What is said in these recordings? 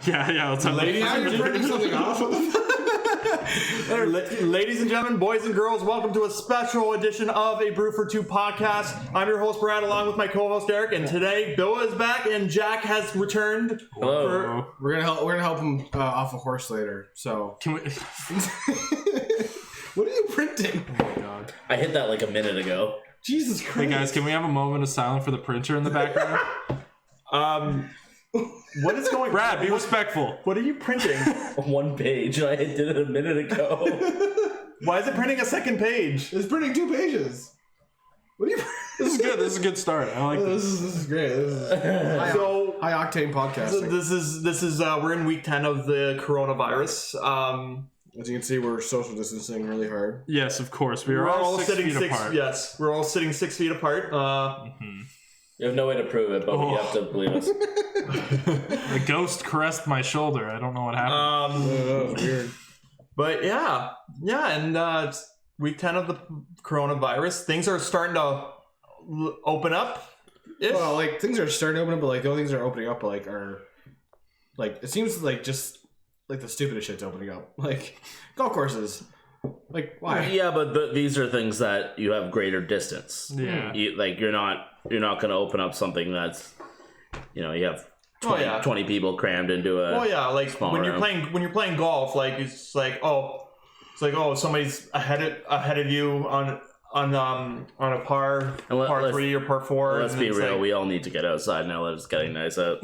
Yeah. Let's have Ladies and printing something off. Ladies and gentlemen, boys and girls, welcome to a special edition of a Brew for Two podcast. I'm your host Brad, along with my co-host Eric, and today Bill is back and Jack has returned. Hello. We're gonna help him off a horse later. So Can we? what are you printing? Oh my god. I hit that like a minute ago. Jesus Christ! Hey guys, can we have a moment of silence for the printer in the background? What is going? Brad, be respectful. What are you printing? One page, and I did it a minute ago. Why is it printing a second page? It's printing 2 pages. What are you? This is good. This is a good start. I like this. This is great. This is high octane podcasting. This is we're in week 10 of the coronavirus. As you can see, we're social distancing really hard. Yes, of course. We are all sitting 6 feet apart. Yes, we're all sitting 6 feet apart. You have no way to prove it, but you have to believe us. The ghost caressed my shoulder. I don't know what happened. That was weird. But yeah, and it's week 10 of the coronavirus. Things are starting to open up. Well, like things are starting to open up, but like the only things that are opening up are like it seems like just like the stupidest shit's opening up, like golf courses. Like why? Yeah, but these are things that you have greater distance. Yeah. You're not going to open up something that's, you have 20 people crammed into a. Oh yeah, like when you're room. playing golf, like it's like somebody's ahead of you on a par 3 or par 4. Let's be real. We all need to get outside now that it's getting nice out.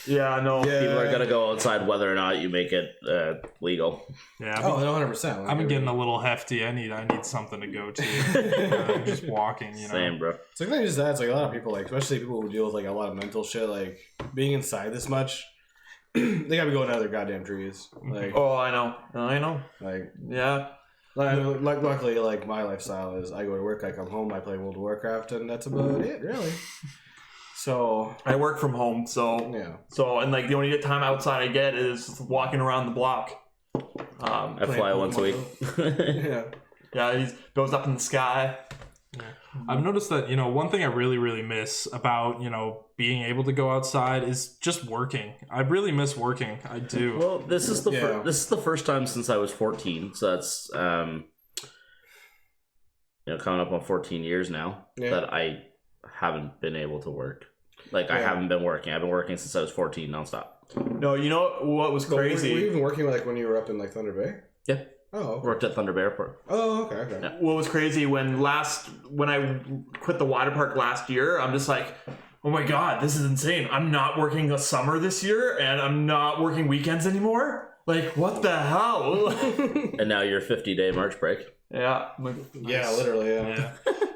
Yeah, no. Yeah. People are going to go outside whether or not you make it legal. Yeah. Oh, 100%. I've been getting a little hefty. I need something to go to. I'm just walking, Same, bro. It's like not just that. It's like a lot of people, like especially people who deal with like a lot of mental shit, like being inside this much. They gotta be going out of their goddamn trees. Like, Oh, I know. like Yeah. luckily, like my lifestyle is I go to work, I come home, I play World of Warcraft, and that's about it, really. So I work from home, so yeah. and like the only time outside I get is walking around the block. I fly once a week. Yeah. Yeah, he goes up in the sky. I've noticed that, one thing I really, really miss about, being able to go outside is just working. I really miss working. I do. Well, this is the first time since I was 14, so that's coming up on 14 years now that I haven't been able to work. Like I haven't been working. I've been working since I was 14 nonstop. No, you know what was crazy? Were you even working like when you were up in like Thunder Bay? Yeah. Oh, okay. Worked at Thunder Bay Airport. Oh, okay. Yeah. What was crazy when I quit the water park last year, I'm just like, oh my god, this is insane. I'm not working the summer this year, and I'm not working weekends anymore. Like, what the hell? And now you're 50-day March break. Yeah. Yeah, literally. Yeah.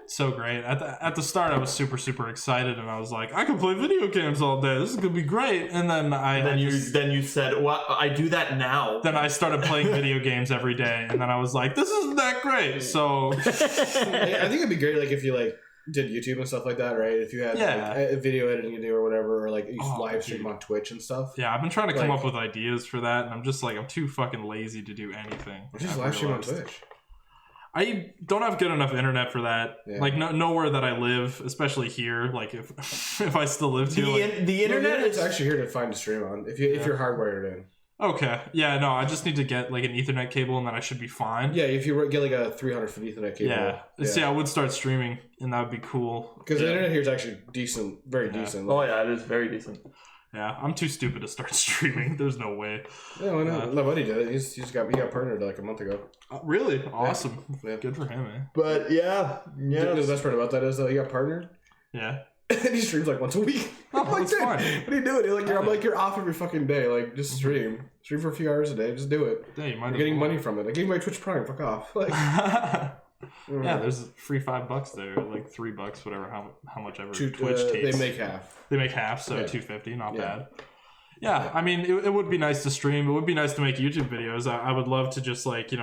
So great. At the start, I was super, super excited, and I was like, I can play video games all day. This is gonna be great. And then you said, well, I do that now. Then I started playing video games every day, and then I was like, this isn't that great. So I think it'd be great, like if you like did YouTube and stuff like that, right? If you had like, video editing you do or whatever, or like you live stream on Twitch and stuff. Yeah, I've been trying to come up with ideas for that, and I'm just like, I'm too fucking lazy to do anything. Just live stream on Twitch. I don't have good enough internet for that. Yeah. Like nowhere that I live, especially here. Like if I still lived here. The internet is actually here to find a stream on if you're hardwired in. Okay. Yeah. No, I just need to get like an Ethernet cable, and then I should be fine. Yeah, if you get like a 300-foot Ethernet cable. Yeah. See, I would start streaming, and that would be cool. Because the internet here is actually decent, very decent. Oh yeah, it is very decent. Yeah, I'm too stupid to start streaming. There's no way. Yeah, why not? My buddy did it. He got partnered like a month ago. Really? Awesome. Yeah. Good for him, eh? But yeah. The best part about that is that he got partnered. Yeah. And he streams like once a week. Oh, I'm like, that's fine. what are you doing? I'm like, you're off every fucking day. Like, just stream. Stream for a few hours a day. Just do it. Yeah, you might You're getting money from it. I gave my Twitch Prime. Fuck off. Like, yeah, there's a free $5 there, like $3, whatever, how much ever Twitch takes. They make half. They make half, so $2.50, not bad. Yeah, I mean, it would be nice to stream. It would be nice to make YouTube videos. I would love to just like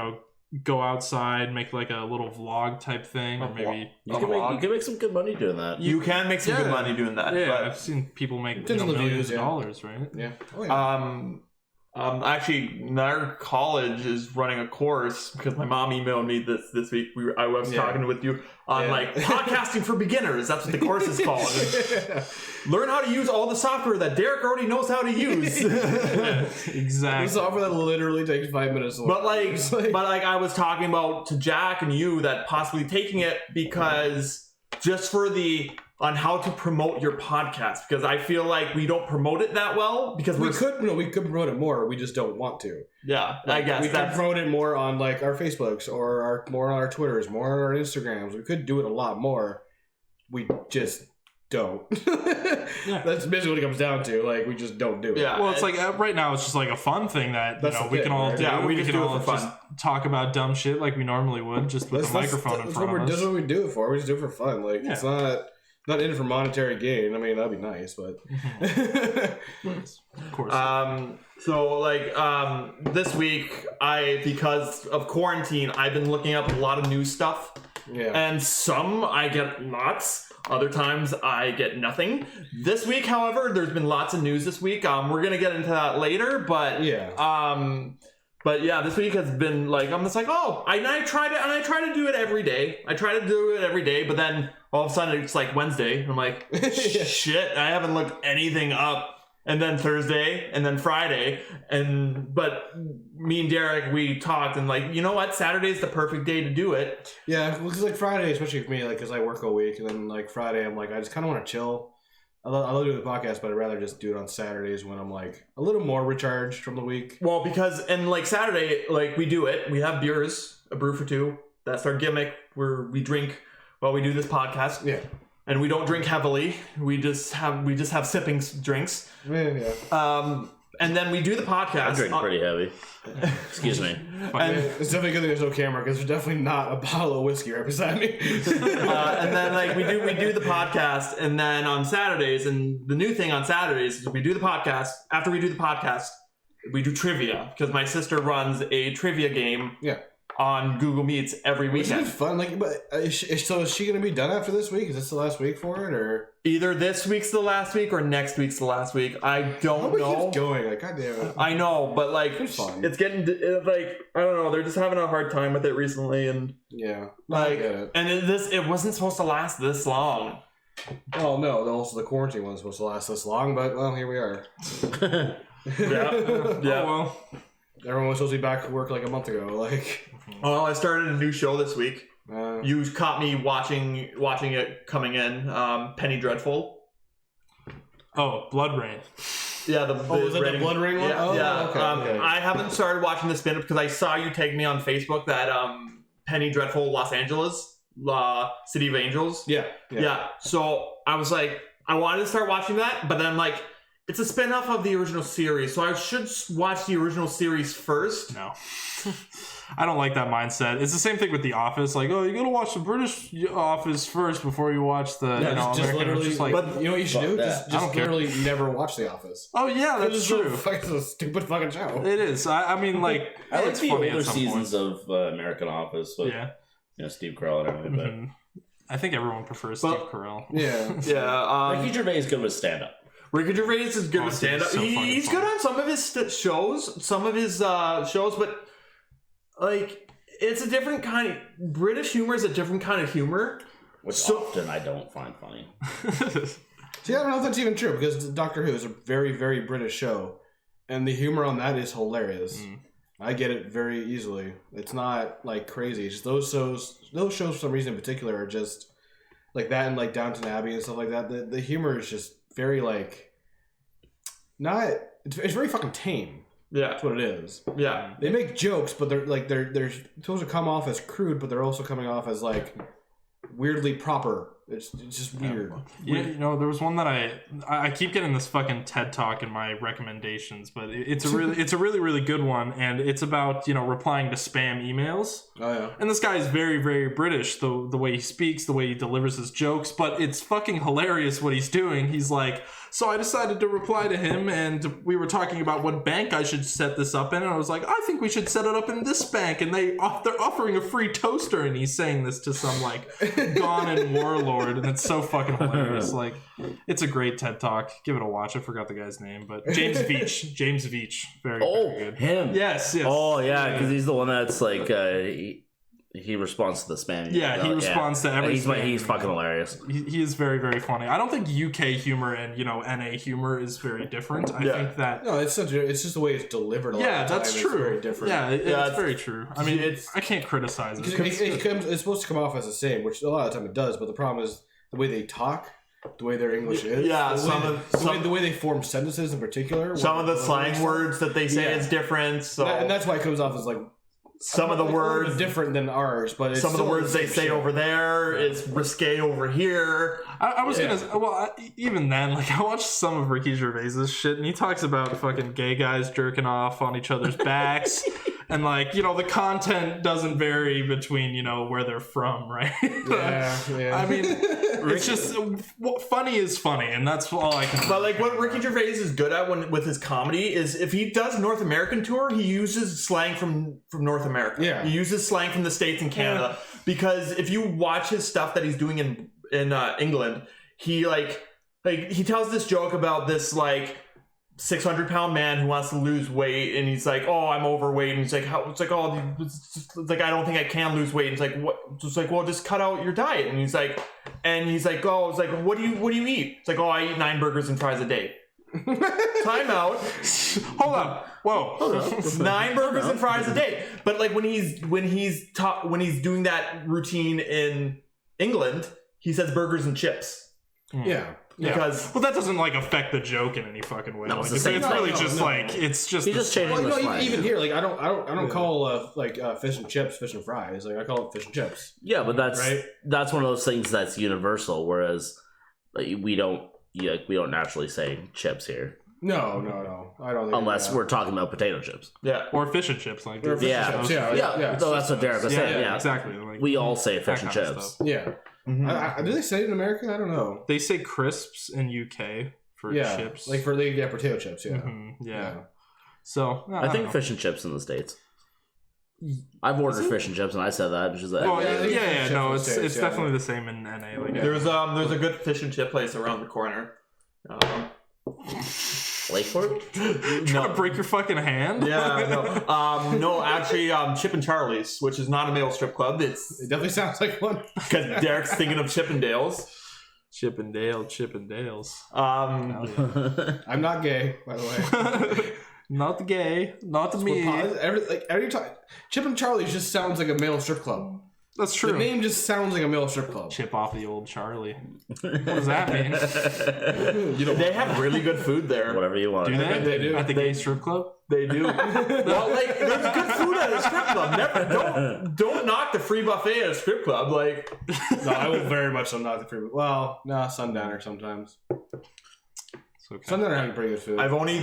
go outside, make like a little vlog type thing, or maybe you can make some good money doing that. You can make some good money doing that. Yeah, but I've seen people make millions of dollars, right? Yeah. Oh, yeah. Actually, our college is running a course because my mom emailed me this week. I was talking with you on like podcasting for beginners. That's what the course is called. Learn how to use all the software that Derek already knows how to use. Exactly. The software that literally takes 5 minutes. But I was talking about to Jack and you that possibly taking it because just for on how to promote your podcast, because I feel like we don't promote it that well because we could promote it more. We just don't want to. Yeah, like, I guess we could promote it more on like our Facebooks or more on our Twitters, more on our Instagrams. We could do it a lot more. We just don't. That's basically what it comes down to. Like we just don't do it. Yeah. Well, it's like right now it's just like a fun thing that we can all do. Yeah, we can do all it for fun. just talk about dumb shit like we normally would, just with the microphone in front of us. That's what we do it for. We just do it for fun. Like it's not in it for monetary gain. I mean, that'd be nice, but of course. So like this week, because of quarantine, I've been looking up a lot of new stuff. Yeah. And some I get lots. Other times I get nothing. This week, however, there's been lots of news this week. We're gonna get into that later, but But yeah, this week has been like I'm just like I try to do it every day. I try to do it every day, but then all of a sudden it's like Wednesday. I'm like shit, I haven't looked anything up. And then Thursday, and then Friday, but me and Derek we talked and like you know what, Saturday's the perfect day to do it. Yeah, because like Friday, especially for me, like because I work all week, and then like Friday, I'm like I just kind of want to chill. I love doing the podcast, but I'd rather just do it on Saturdays when I'm like a little more recharged from the week. Well, because like Saturday, like we do it. We have beers, a brew for two. That's our gimmick. Where we drink while we do this podcast. Yeah, and we don't drink heavily. We just have sipping drinks. Yeah. And then we do the podcast. I drink pretty heavy. Excuse me. And it's definitely good that there's no camera because there's definitely not a bottle of whiskey right beside me. And then like we do the podcast, and then on Saturdays, and the new thing on Saturdays is we do the podcast. After we do the podcast, we do trivia because my sister runs a trivia game. Yeah. On Google Meets every weekend. It's fun. Like, but is she going to be done after this week? Is this the last week for it, or either this week's the last week or next week's the last week? I don't know. Keeps going, like, God damn it. I know, but like, it's fun. It's getting like I don't know. They're just having a hard time with it recently, and yeah, like, and it wasn't supposed to last this long. Oh no! Also, the quarantine wasn't supposed to last this long, but well, here we are. Yeah. Oh, well. Everyone was supposed to be back to work like a month ago. Like, well, I started a new show this week. You caught me watching it coming in. Penny Dreadful. Oh, Blood Rain. Yeah, was that the Blood Rain one? Yeah, yeah. Okay. I haven't started watching the spin-off because I saw you tag me on Facebook that Penny Dreadful Los Angeles, City of Angels. Yeah. So I was like, I wanted to start watching that, but then I'm like, it's a spin-off of the original series, so I should watch the original series first. No. I don't like that mindset. It's the same thing with The Office. Like, oh, you gotta watch the British Office first before you watch the just literally. Just like, but you know what you should do? Just literally never watch The Office. Oh yeah, that's true. It's a stupid fucking show. It is. I mean, like, I like it's the funny older at some seasons points. of American Office with Steve Carell and everything. But I think everyone prefers Steve Carell. Yeah. Yeah. Ricky Gervais is good with stand-up. Ricky Gervais is good with stand-up. He's good on some of his shows, but like it's a different kind of British humor is a different kind of humor, which often I don't find funny. See, I don't know if that's even true because Doctor Who is a very, very British show, and the humor on that is hilarious. I get it very easily. It's not like crazy. It's just those shows for some reason in particular are just like that, and like Downton Abbey and stuff like that. The humor is just very like it's very fucking tame. Yeah, that's what it is. Yeah, they make jokes, but they're supposed to come off as crude, but they're also coming off as like weirdly proper. It's just weird. Yeah, you know, there was one that I keep getting this fucking TED Talk in my recommendations, but it's a really good one, and it's about replying to spam emails. Oh yeah. And this guy is very, very British, the way he speaks, the way he delivers his jokes, but it's fucking hilarious what he's doing. He's like, So I decided to reply to him, and we were talking about what bank I should set this up in, and I was like, I think we should set it up in this bank, and they're offering a free toaster, and he's saying this to some like gone and warlord, and it's so fucking hilarious. Like, it's a great TED Talk. Give it a watch. I forgot the guy's name, but James Veach, very good. Him. Yes. Oh yeah, because he's the one that's like he responds to the spam. Yeah, he responds to everything. He's fucking hilarious. He is very, very funny. I don't think UK humor and NA humor is very different. I think that it's just the way it's delivered. That's true. It's very different. Yeah, it's very true. I mean, I can't criticize it. It's supposed to come off as the same, which a lot of the time it does. But the problem is the way they talk, the way their English is. Yeah, the way they form sentences in particular. Some of the slang words that they say is different. So and that's why it comes off as like. Some of the words different than ours, but some of the words they say over there is risque over here. I was gonna even then, like, I watched some of Ricky Gervais's shit, and he talks about fucking gay guys jerking off on each other's backs, and like the content doesn't vary between where they're from, right? Yeah. I mean, it's just funny is funny, and that's all I can. But like what Ricky Gervais is good at with his comedy is if he does North American tour, he uses slang from North America. Yeah, he uses slang from the States and Canada because if you watch his stuff that he's doing in England, he he tells this joke about this like 600-pound man who wants to lose weight, and he's like, "Oh, I'm overweight," and he's like, "How?" It's like, "Oh, it's like I don't think I can lose weight." And it's like, "What?" It's like, "Well, just cut out your diet." And he's like, "Oh, it's like, what do you eat?" It's like, "Oh, I eat 9 burgers and fries a day." Time out. Hold on. Whoa. 9 burgers and fries a day. But like when he's doing that routine in England, he says burgers and chips. Yeah. Because that doesn't like affect the joke in any fucking way. No, like, it's really just like it's just. He's just changing the slang. Even here, like I don't call fish and chips fish and fries. Like I call it fish and chips. Yeah, but that's one of those things that's universal. Whereas we don't naturally say chips here. No. I don't think unless we're talking about potato chips. Yeah. Or fish and chips. Like chips. Yeah. So that's what Derek was saying. Yeah, exactly. Like, we all say fish and chips. Yeah. Mm-hmm. Do they say it in America? I don't know. They say crisps in UK for chips. Like for potato chips. Yeah. Mm-hmm. Yeah. So I think fish and chips in the States. I've ordered fish and chips, and I said that. Which is that. No, it's definitely the same in NA. Like, there's a good fish and chip place around the corner. Lakeport? Trying to break your fucking hand? Yeah, no, actually, Chip and Charlie's, which is not a male strip club. It definitely sounds like one. Because Derek's thinking of Chippendales. Chippendales. I'm not gay, by the way. Not gay, not me. Every time, Chip and Charlie's just sounds like a male strip club. That's true. The name just sounds like a male strip club. Chip off the old Charlie. What does that mean? They have really good food there. Whatever you want. Do they? They do. At the gay strip club? They do. Well, like, there's good food at a strip club. Don't knock the free buffet at a strip club. Like, no, I will very much so knock the free buffet. Well, no, Sundowner sometimes. Okay. Sundowner having pretty good food. I've only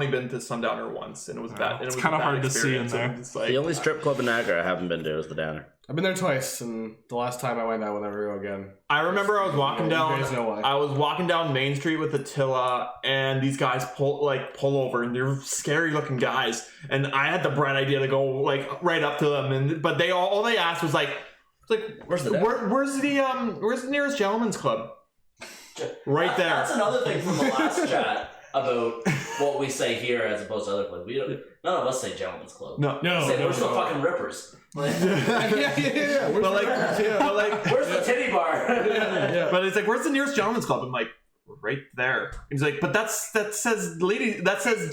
been to Sundowner once, and it was bad. It's kind of hard to see in there. Like, the only strip club in Niagara I haven't been to is the Downer. I've been there twice, and the last time I went, I will never go again. I remember I was walking down. I was walking down Main Street with Attila, and these guys pull over, and they're scary looking guys. And I had the bright idea to go like right up to them, but they all they asked was like where's the nearest gentleman's club? Right there. That's another thing from the last chat about what we say here as opposed to other places. None of us say gentleman's club. No. We're still fucking rippers. Like, yeah. But like, where's the titty bar? Yeah. But it's like, where's the nearest gentleman's club? I'm like, right there. And he's like, but that says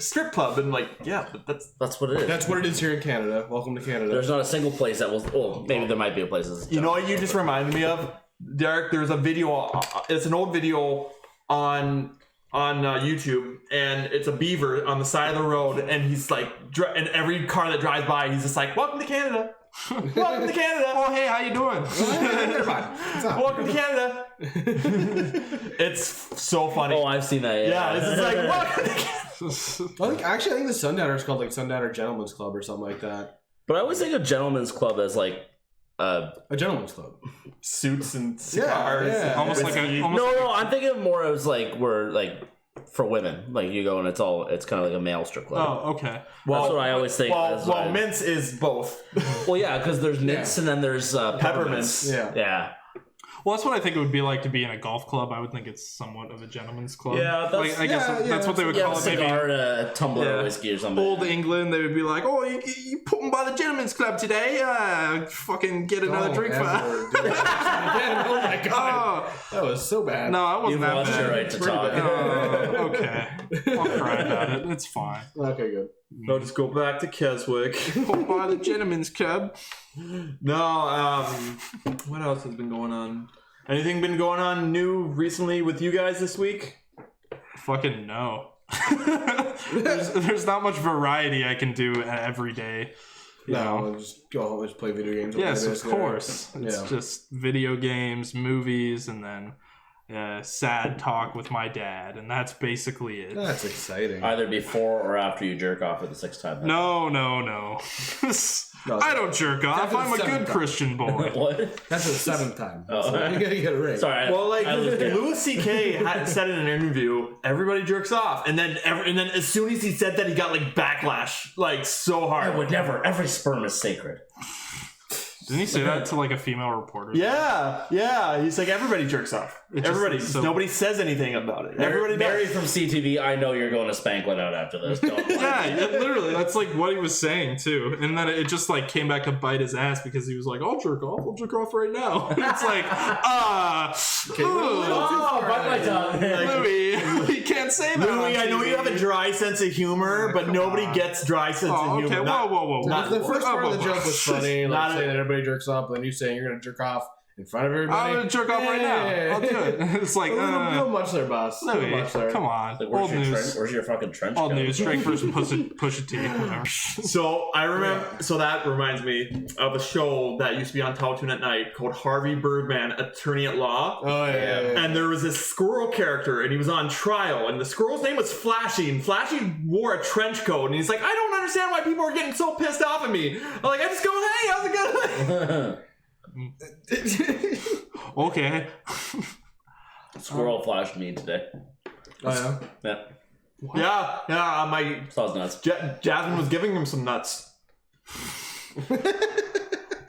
strip club. And I'm like, yeah, but that's what it is. That's what it is here in Canada. Welcome to Canada. There's not a single place that will. Well, maybe there might be a place. You know what you just reminded me of, Derek? There's a video. It's an old video on YouTube, and it's a beaver on the side of the road, and he's like, and every car that drives by, he's just like, "Welcome to Canada." Welcome to Canada. Oh, hey, how you doing? Welcome to Canada. It's so funny. Oh, I've seen that. Yeah, it's just like, welcome to Canada. I think the Sundowner is called like Sundowner Gentlemen's Club or something like that. But I always think of Gentlemen's Club as like a gentleman's club, suits and cigars. Yeah. Almost like no. I'm thinking of more as like we're like for women. Like you go and it's kind of like a male strip club. Oh, okay. Well, that's what I always think. Well, mints is both. Well, yeah, because there's mints and then there's peppermints. Yeah. Well, that's what I think it would be like to be in a golf club. I would think it's somewhat of a gentleman's club. Yeah, I guess that's what they would call it. Maybe a tumbler of whiskey or something. Old England, they would be like, "Oh, you put them by the gentleman's club today. Fucking get another drink for that." Oh my god, that was so bad. No, I wasn't that bad. Your right to talk. Okay, I'll cry about it. It's fine. Okay, good. No, just go back to Keswick. Put by the gentleman's club. No, what else has been going on? Anything been going on new recently with you guys this week? Fucking no. there's not much variety I can do every day. No, just go home and just play video games. Yes, of course. It's just video games, movies, and then sad talk with my dad, and that's basically it. That's exciting. Either before or after you jerk off for the 6th time. No. I don't jerk off. I'm a good Christian boy. What? That's the 7th time. Oh. So you gotta get it right. Sorry. Well, like Louis C.K. said in an interview, everybody jerks off, and then as soon as he said that, he got like backlash, like so hard. I would never. Every sperm is sacred. Didn't he say that to like a female reporter? Yeah. He's like, everybody jerks off. Everybody. Nobody says anything about it. Everybody Mary does. from CTV, I know you're going to Spanklin out after this. Don't Literally, that's like what he was saying too. And then it just like came back to bite his ass because he was like, I'll jerk off right now. And it's like, bite my tongue. Louis, you can't say that. Louis, I know you have a dry sense of humor, but nobody gets dry sense of humor. Okay, whoa. The first part of the joke was funny, like saying that everybody jerks off, but then you saying you're gonna jerk off in front of everybody. I'm gonna jerk off right now. I'll do it. It's like, real much there, boss. Louis, come on. Like, Old news. Where's your fucking trench Old coat? news. Drake versus Pusha T. Whatever. So I remember. So that reminds me of a show that used to be on Teletoon at night called Harvey Birdman, Attorney at Law. Oh yeah. And there was this squirrel character, and he was on trial, and the squirrel's name was Flashy, and Flashy wore a trench coat, and he's like, I don't understand why people are getting so pissed off at me. I'm like, I just go, hey, how's it going? Okay. Squirrel flashed me today. Oh yeah. Yeah. Yeah. My Sounds nuts. Jasmine was giving him some nuts.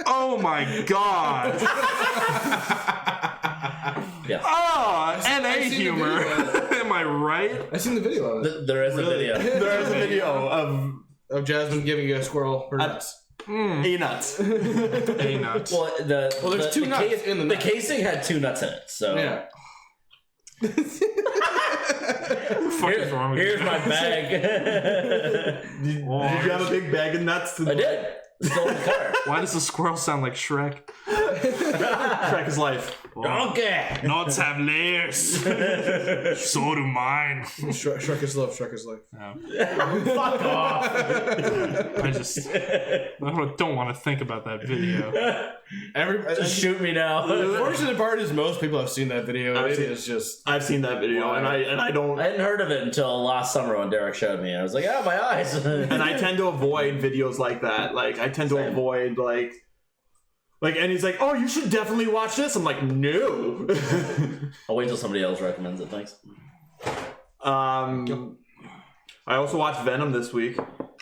Oh my god. Yeah. NA humor. Am I right? I seen the video of it. There is a video. There is a video of Jasmine giving a squirrel her nuts. A nuts. A nuts. Well, there's 2 nuts in the The nut. casing had 2 nuts in it, so Yeah. What the fuck is wrong with here's you? my bag. Did you have a big bag of nuts? I did. Still in the car. Why does the squirrel sound like Shrek? Shrek is life. Okay. Nuts have layers. So do mine. Shrek is love. Shrek is life. Fuck off. I don't want to think about that video. Just shoot me now. The unfortunate part is most people have seen that video. I've It seen- is just. I've seen that video, and I don't. I hadn't heard of it until last summer when Derek showed me. I was like, oh, my eyes. And I tend to avoid videos like that. Like I tend to avoid like, and he's like, "Oh, you should definitely watch this." I'm like, "No." I'll wait till somebody else recommends it. Thanks. I also watched Venom this week.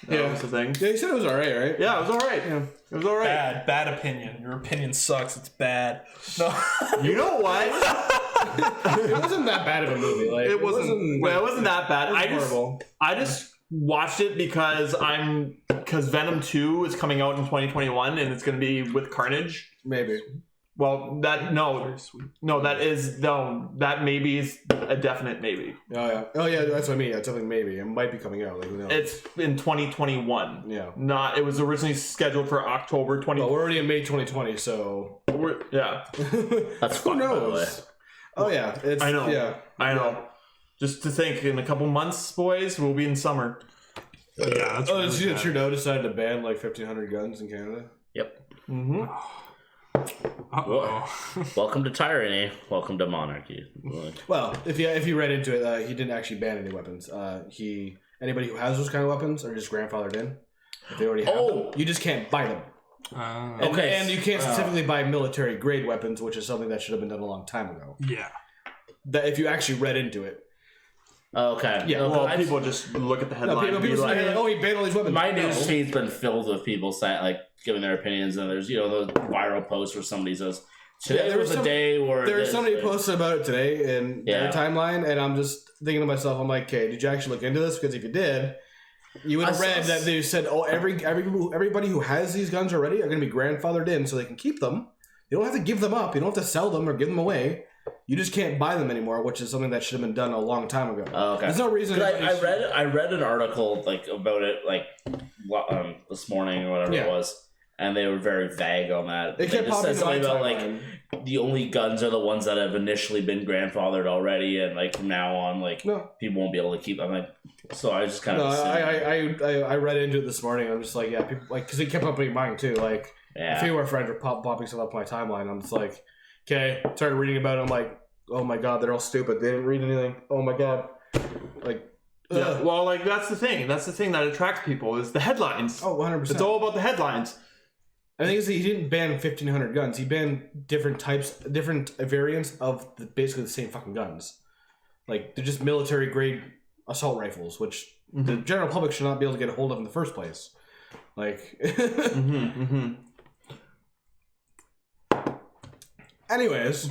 That was the thing. Yeah, you said it was alright, right? Yeah, it was alright. Yeah, it was alright. Bad opinion. Your opinion sucks. It's bad. No. You know what? It wasn't that bad of a movie. Like It wasn't- Well, it wasn't that bad. horrible. I just watched it because Venom 2 is coming out in 2021 and it's going to be with Carnage. Maybe. Well, that maybe is a definite maybe. Oh yeah, that's what I mean. That's something maybe. It might be coming out. Like, who knows? It's in 2021. Yeah. It was originally scheduled for October 20. Well, we're already in May 2020, so Yeah. That's who fun, by the way. knows? Oh yeah, it's I know. Yeah, I know. Just to think, in a couple months, boys, we'll be in summer. Yeah, that's Oh, really did you see that bad. Trudeau decided to ban like 1,500 guns in Canada? Yep. Mm-hmm. Uh-oh. Welcome to tyranny. Welcome to monarchy. Well, if you read into it, he didn't actually ban any weapons. Anybody who has those kind of weapons are just grandfathered in. If they already have them, you just can't buy them. Okay. And you can't specifically buy military grade weapons, which is something that should have been done a long time ago. Yeah. That if you actually read into it. Okay. Yeah, No, Well, people just look at the headline. No, people and be say, like, oh, he banned all these weapons. My No. news feed's been filled with people saying, like, giving their opinions, and there's, those viral posts where somebody says, today was a day where... There's somebody who posted about it today in their Yeah. timeline, and I'm just thinking to myself, I'm like, okay, did you actually look into this? Because if you did, you would have read that they said, oh, everybody who has these guns already are going to be grandfathered in so they can keep them. You don't have to give them up. You don't have to sell them or give them away. You just can't buy them anymore, which is something that should have been done a long time ago. Okay. There's no reason. I read an article about it this morning or whatever it was, and they were very vague on that. They kept popping something about timeline. the only guns are the ones that have initially been grandfathered already, and from now on, people won't be able to keep them. So I just kind of I read into it this morning. I'm just like, yeah, people because it kept up being mine too. A few of our friends were popping stuff up my timeline. I'm just like, okay, started reading about it. I'm like, oh my god, they're all stupid. They didn't read anything. Oh my god, yeah. Well, that's the thing. That's the thing that attracts people is the headlines. Oh, 100%. It's all about the headlines. I think he didn't ban 1,500 guns. He banned different variants of basically the same fucking guns. They're just military grade assault rifles, which the general public should not be able to get a hold of in the first place. Anyways,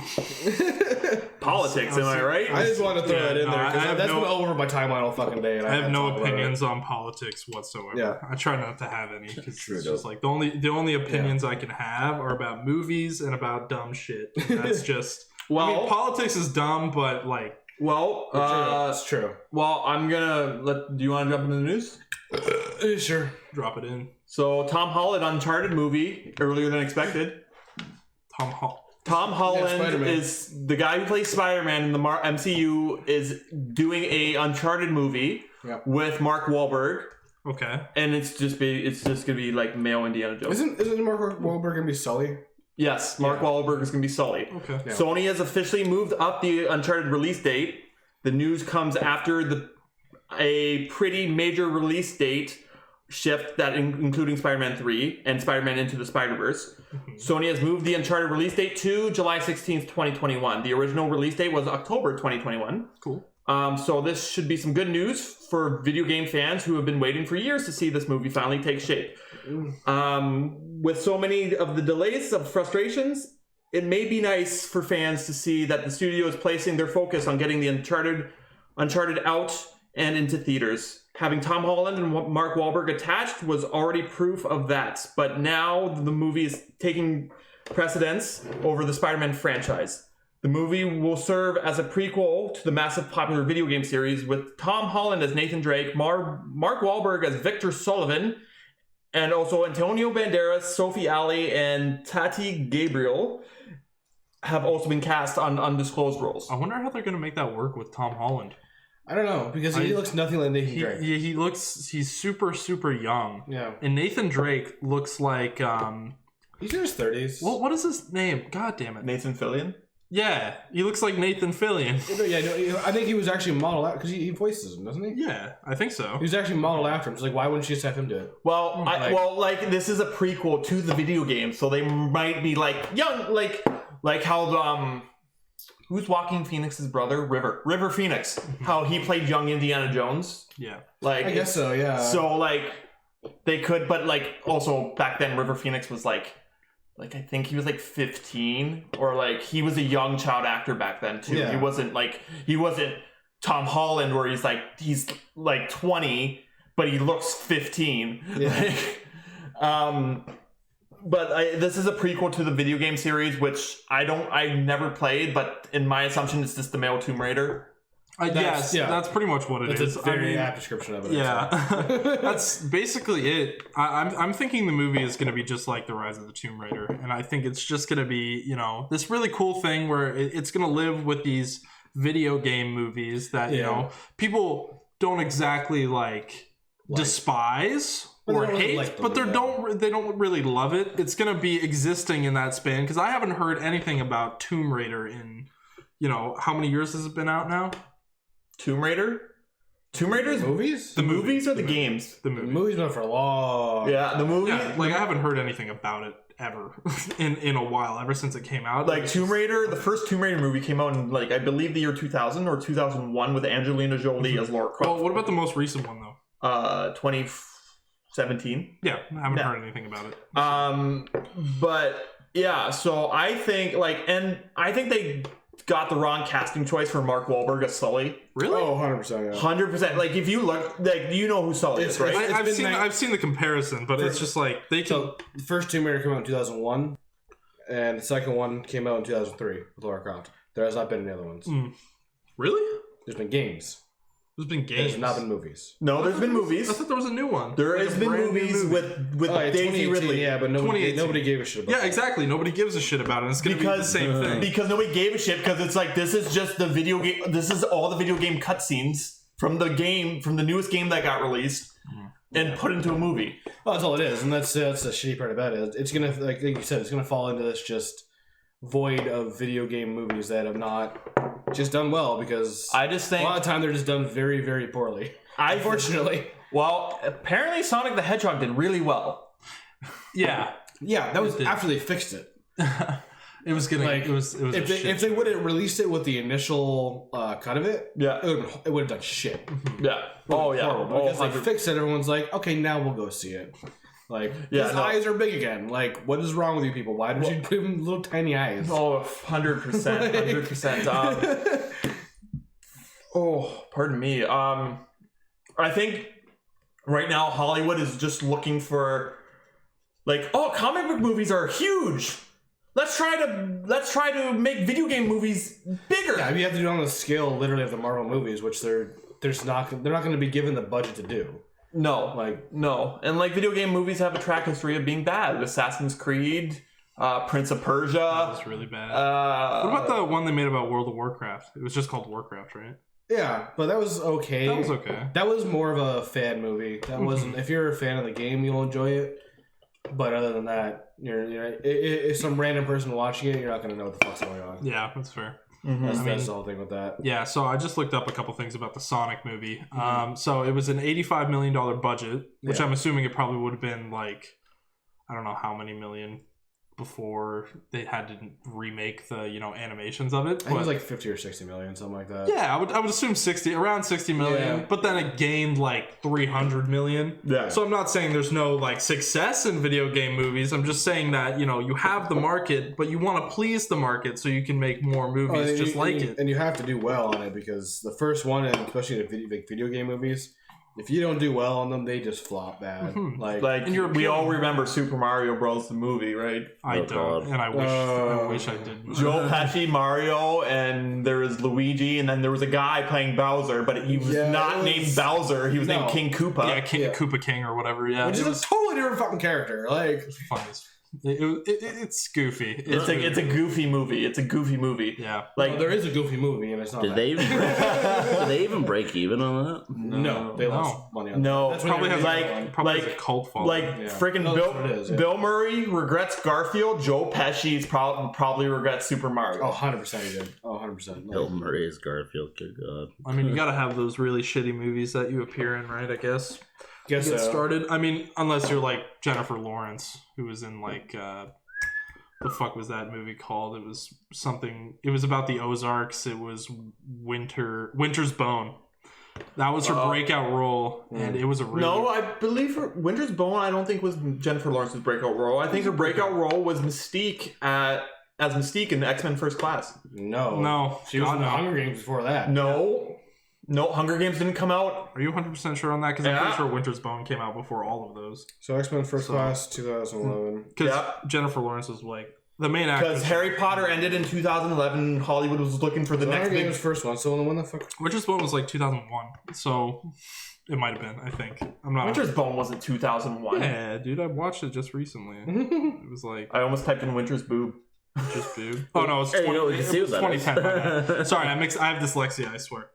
politics, am I right? I just wanted to throw that in there because that's been all over my timeline all fucking day. And I have no opinions on politics whatsoever. Yeah. I try not to have any because it's True, just the only opinions I can have are about movies and about dumb shit. And that's just politics is dumb, but it's true. Well, I'm gonna do you want to jump into the news? Sure, drop it in. So Tom Holland Uncharted movie earlier than expected. Tom Holland is the guy who plays Spider-Man in the MCU is doing a Uncharted movie with Mark Wahlberg. Okay. And it's just gonna be like male Indiana Jones. Isn't Mark Wahlberg gonna be Sully? Yes, Mark Wahlberg is gonna be Sully. Okay. Yeah. Sony has officially moved up the Uncharted release date. The news comes after a pretty major release date shift that including Spider-Man 3 and Spider-Man Into the Spider-Verse. Sony has moved the Uncharted release date to July 16th, 2021. The original release date was October 2021. Cool. So this should be some good news for video game fans who have been waiting for years to see this movie finally take shape. With so many of the delays of frustrations, it may be nice for fans to see that the studio is placing their focus on getting the Uncharted out and into theaters. Having Tom Holland and Mark Wahlberg attached was already proof of that, but now the movie is taking precedence over the Spider-Man franchise. The movie will serve as a prequel to the massive popular video game series with Tom Holland as Nathan Drake, Mark Wahlberg as Victor Sullivan, and also Antonio Banderas, Sophie Ali, and Tati Gabriel have also been cast on undisclosed roles. I wonder how they're going to make that work with Tom Holland. I don't know, because he looks nothing like Nathan Drake. He's super, super young. Yeah. And Nathan Drake looks like... he's in his 30s. What is his name? God damn it. Nathan Fillion? Yeah, he looks like Nathan Fillion. I think he was actually modeled out, because he voices him, doesn't he? Yeah, I think so. He was actually modeled after him. So why wouldn't she just have him do it? Well, this is a prequel to the video game, so they might be young, like how who's Joaquin Phoenix's brother? River Phoenix. How he played young Indiana Jones. Yeah. I guess so, yeah. So they could, but also back then River Phoenix was I think he was 15 or he was a young child actor back then too. Yeah. He wasn't Tom Holland where he's 20 but he looks 15. Yeah. But this is a prequel to the video game series, which I never played, but in my assumption, it's just the male Tomb Raider. That's pretty much what it is. It's a very apt description of it. Yeah, that's basically it. I'm thinking the movie is going to be just like The Rise of the Tomb Raider, and I think it's just going to be, this really cool thing where it's going to live with these video game movies that, people don't exactly despise or hate, but they don't really love it. It's gonna be existing in that span because I haven't heard anything about Tomb Raider in, how many years has it been out now? Tomb Raider Tomb Raider's movies? The movies or the games? The The movies been for long. Yeah, the movie. Yeah, like I haven't heard anything about it ever in a while, ever since it came out. Like Tomb Raider, the first Tomb Raider movie came out in like I believe the year 2000 or 2001 with Angelina Jolie as Lara Croft. Well, what about the most recent one though? 2017. Yeah, I haven't heard anything about it. But yeah, so I think they got the wrong casting choice for Mark Wahlberg as Sully. Really? Oh, 100%. Yeah. 100%. Like if you look, like you know who Sully is, right? I've seen the comparison, but it's just like they can. So the first Tomb Raider came out in 2001, and the second one came out in 2003 with Lara Croft. There has not been any other ones. Really? There's been games. There's been games. There's not been movies. No, there's been movies. I thought there was a new one. There Like has a been brand new movies movie. with Daisy 2018, Ridley. Yeah, but nobody 2018. gave a shit about Yeah, that. exactly. Nobody gives a shit about it. It's going to be the same thing. Because nobody gave a shit because it's like this is just the video game. This is all the video game cutscenes from the game, from the newest game that got released and put into a movie. Well, that's all it is, and that's the shitty part about it. It's gonna, like you said, it's gonna fall into this just void of video game movies that have not just done well because I just think a lot of time they're just done very, very poorly. Unfortunately. Well, apparently Sonic the Hedgehog did really well. Yeah. Yeah, that was after they fixed it. It was gonna. Like, it was. If they would have released it with the initial cut of it, Yeah. it would have done shit. Yeah. Oh yeah. Horrible. Because they 100%. fixed it, everyone's like, okay, now we'll go see it. Like, Yeah, his no. eyes are big again. Like, what is wrong with you people? Why did you give him little tiny eyes? Oh, 100%. 100%. Oh, pardon me. I think right now Hollywood is just looking for like, oh, comic book movies are huge. Let's try to make video game movies bigger. Yeah, you have to do it on the scale, literally, of the Marvel movies, which they're not going to be given the budget to do. No, Like, no, and like video game movies have a track history of being bad. Assassin's Creed, Prince of Persia. That was really bad. What about the one they made about World of Warcraft? It was just called Warcraft, right? yeah, but that was okay. That was okay. That was more of a fan movie. That wasn't. If you're a fan of the game, you'll enjoy it. But other than that, if some random person watching it, you're not going to know what the fuck's going on. Yeah, that's fair. That's the whole thing with that. Yeah, so I just looked up a couple things about the Sonic movie. So it was an $85 million budget, which I'm assuming it probably would have been like, I don't know how many million before they had to remake the animations of it. I think it was like 50 or 60 million, something like that. Yeah, I would assume around 60 million, Yeah. but then it gained like 300 million. Yeah. So I'm not saying there's no like success in video game movies. I'm just saying that, you have the market, but you want to please the market so you can make more movies it. And you have to do well on it because the first one, and especially the video game movies, if you don't do well on them, they just flop bad. Like we all remember Super Mario Bros. The movie, right? I don't, God. and I wish I did. Joe Pesci, Mario, and there was Luigi, and then there was a guy playing Bowser, but he was not named Bowser. He was named King Koopa. Yeah, Koopa King or whatever. Yeah, which is a totally different fucking character. Like, fun as it's goofy. It's a goofy movie. It's a goofy movie. Yeah. Like there is a goofy movie, and it's not. Did they even break even on that? No, they lost money on that. no, That's Probably has like a cult following. freaking No, that's what it is, yeah. Bill Murray regrets Garfield. Joe Pesci's probably regrets Super Mario. Oh, 100% he did. Oh, 100%. Bill Murray is Garfield. Good God. I mean, you gotta have those really shitty movies that you appear in, right? I guess. Guess Get so. started. I mean, unless you're like Jennifer Lawrence, who was in like the fuck was that movie called? It was something. It was about the Ozarks. It was Winter's Bone. That was her breakout role, and it was a really No, I believe her Winter's Bone. I don't think was Jennifer Lawrence's breakout role. I think her breakout role was Mystique as Mystique in X-Men First Class. No. She was in the Hunger Games before that. No, Hunger Games didn't come out. Are you 100% sure on that? Because I'm pretty sure Winter's Bone came out before all of those. So X-Men First Class, 2011. Because Jennifer Lawrence was like the main actress. Because Harry Potter ended in 2011. Hollywood was looking for the next Hunger big... Games first one. So when the fuck? Winter's Bone was like 2001. So it might have been, I think. I'm not. Winter's Bone wasn't 2001. Yeah, dude, I watched it just recently. It was like I almost typed in Winter's boob. just boob. Oh no, it's Hey, 20, we can see it was what that is. 2010. my bad. Sorry, I have dyslexia. I swear.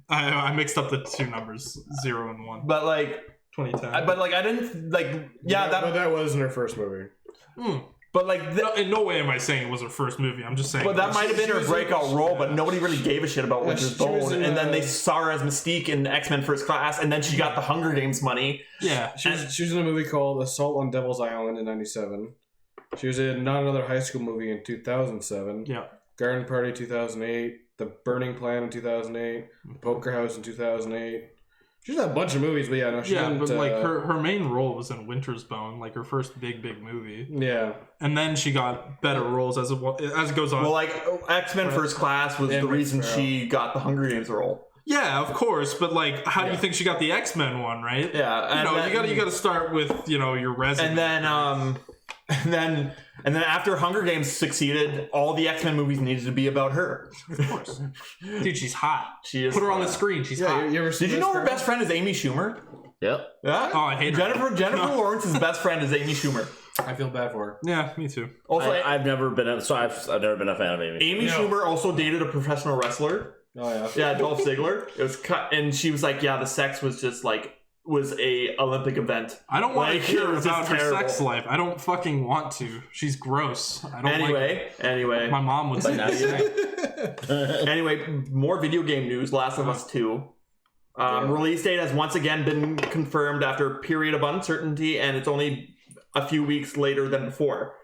I mixed up the two numbers, 0 and 1. But like, 2010. I didn't like. Yeah, But that wasn't her first movie. But like, in no way am I saying it was her first movie. I'm just saying. But that might have been her breakout role, but nobody really gave a shit about Winter's Bone. And then they saw her as Mystique in X-Men First Class, and then she got the Hunger Games money. Yeah. She was in a movie called Assault on Devil's Island in 97. She was in Not Another High School Movie in 2007. Yeah. Garden Party 2008. The Burning Plan in 2008. The Poker House in 2008. She's in a bunch of movies, but yeah, no, she didn't. But like her main role was in Winter's Bone, like her first big movie. Yeah, and then she got better roles as it goes on. Well, like X-Men First Class was the reason she got the Hunger Games role. Yeah, of course, but like, how do you think she got the X-Men one, right? Yeah, and you got to start with your resume. And then after Hunger Games succeeded, all the X-Men movies needed to be about her. Of course. Dude, she's hot. She is. Put her on the screen. She's hot. Did you know her best friend is Amy Schumer? Yep. Yeah. Oh, I hate her. Jennifer Lawrence's best friend is Amy Schumer. I feel bad for her. Yeah, me too. Also, I've never been a fan of Amy. Amy Schumer also dated a professional wrestler. Oh yeah. Yeah, Dolph Ziggler. It was cut, and she was like, "Yeah, the sex was just like." Was a Olympic event. I don't want to hear about her terrible. sex life. I don't fucking want to. She's gross. I don't Anyway. My mom would say that. Anyway, more video game news. Last of Us 2. Release date has once again been confirmed after a period of uncertainty, and it's only a few weeks later than before.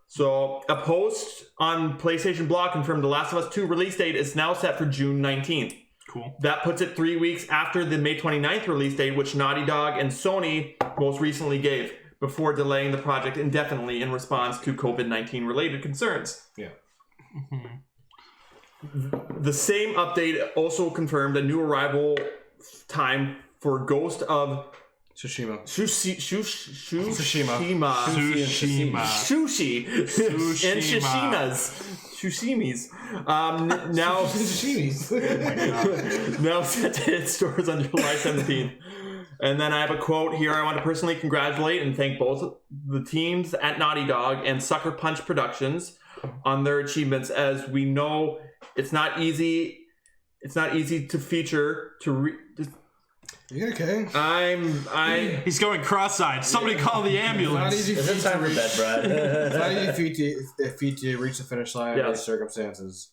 So, a post on PlayStation Blog confirmed the Last of Us 2 release date is now set for June 19th. Cool. That puts it 3 weeks after the May 29th release date, which Naughty Dog and Sony most recently gave, before delaying the project indefinitely in response to COVID-19 related concerns. Yeah. The same update also confirmed a new arrival time for Ghost of Tsushima. Sushi. And Shishimis. Now set to hit stores on July 17th. And then I have a quote here. I want to personally congratulate and thank both the teams at Naughty Dog and Sucker Punch Productions on their achievements, as we know it's not easy. It's not easy to feature You okay? He's going cross-eyed. Somebody call the ambulance. It's not easy Is it time for bed, Brad? It's not easy feat to reach the finish line under these circumstances.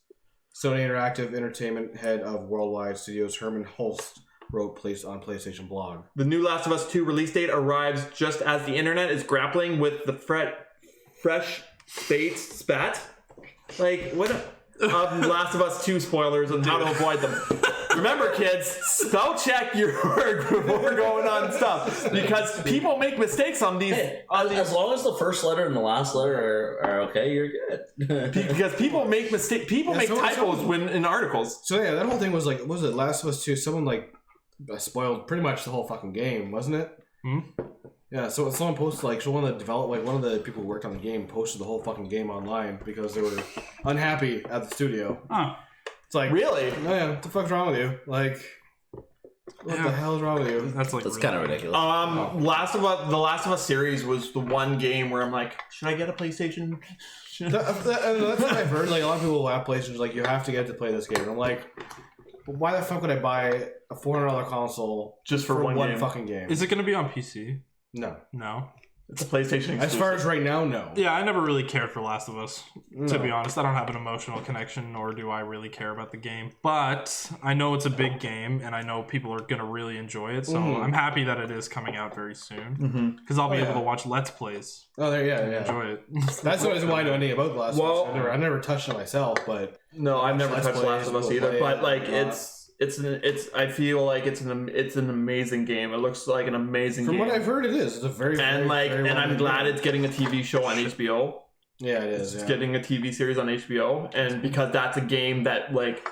Sony Interactive Entertainment head of Worldwide Studios Herman Holst wrote on PlayStation Blog. The new Last of Us 2 release date arrives just as the internet is grappling with the fresh spat. Like, what? Last of Us 2 spoilers and how to avoid them. Remember, kids, spell check your work before going on stuff, because people make mistakes on these. As long as the first letter and the last letter are okay, you're good. Because people make mistakes. People make typos in articles. So yeah, that whole thing was like, what was it? Last of Us 2. Someone like spoiled pretty much the whole fucking game, wasn't it? Yeah. So someone posted one of the people who worked on the game posted the whole fucking game online because they were unhappy at the studio. Huh. It's like, really? Oh yeah, what the fuck's wrong with you? Like, what the hell is wrong with you? That's kind of ridiculous. The Last of Us series was the one game where I'm like, should I get a PlayStation? That's what I've heard. Like, a lot of people who have PlayStations, like, you have to get to play this game. And I'm like, why the fuck would I buy a $400 console just for one fucking game? Is it going to be on PC? No. It's a PlayStation exclusive. As far as right now, no. Yeah, I never really cared for Last of Us, to be honest. I don't have an emotional connection, nor do I really care about the game. But I know it's a big game, and I know people are going to really enjoy it, so I'm happy that it is coming out very soon. Because I'll be able to watch Let's Plays. Oh, yeah. Enjoy it. That's the reason why I know anything about Last of Us. I never touched it myself, but... No, I've never touched Last of Us either, but like, I feel like it's an amazing game. It looks like an amazing game. From what I've heard, it is. It's a very and I'm glad it's getting a TV show on HBO. Yeah, it is. It's getting a TV series on HBO, and because that's a game that like,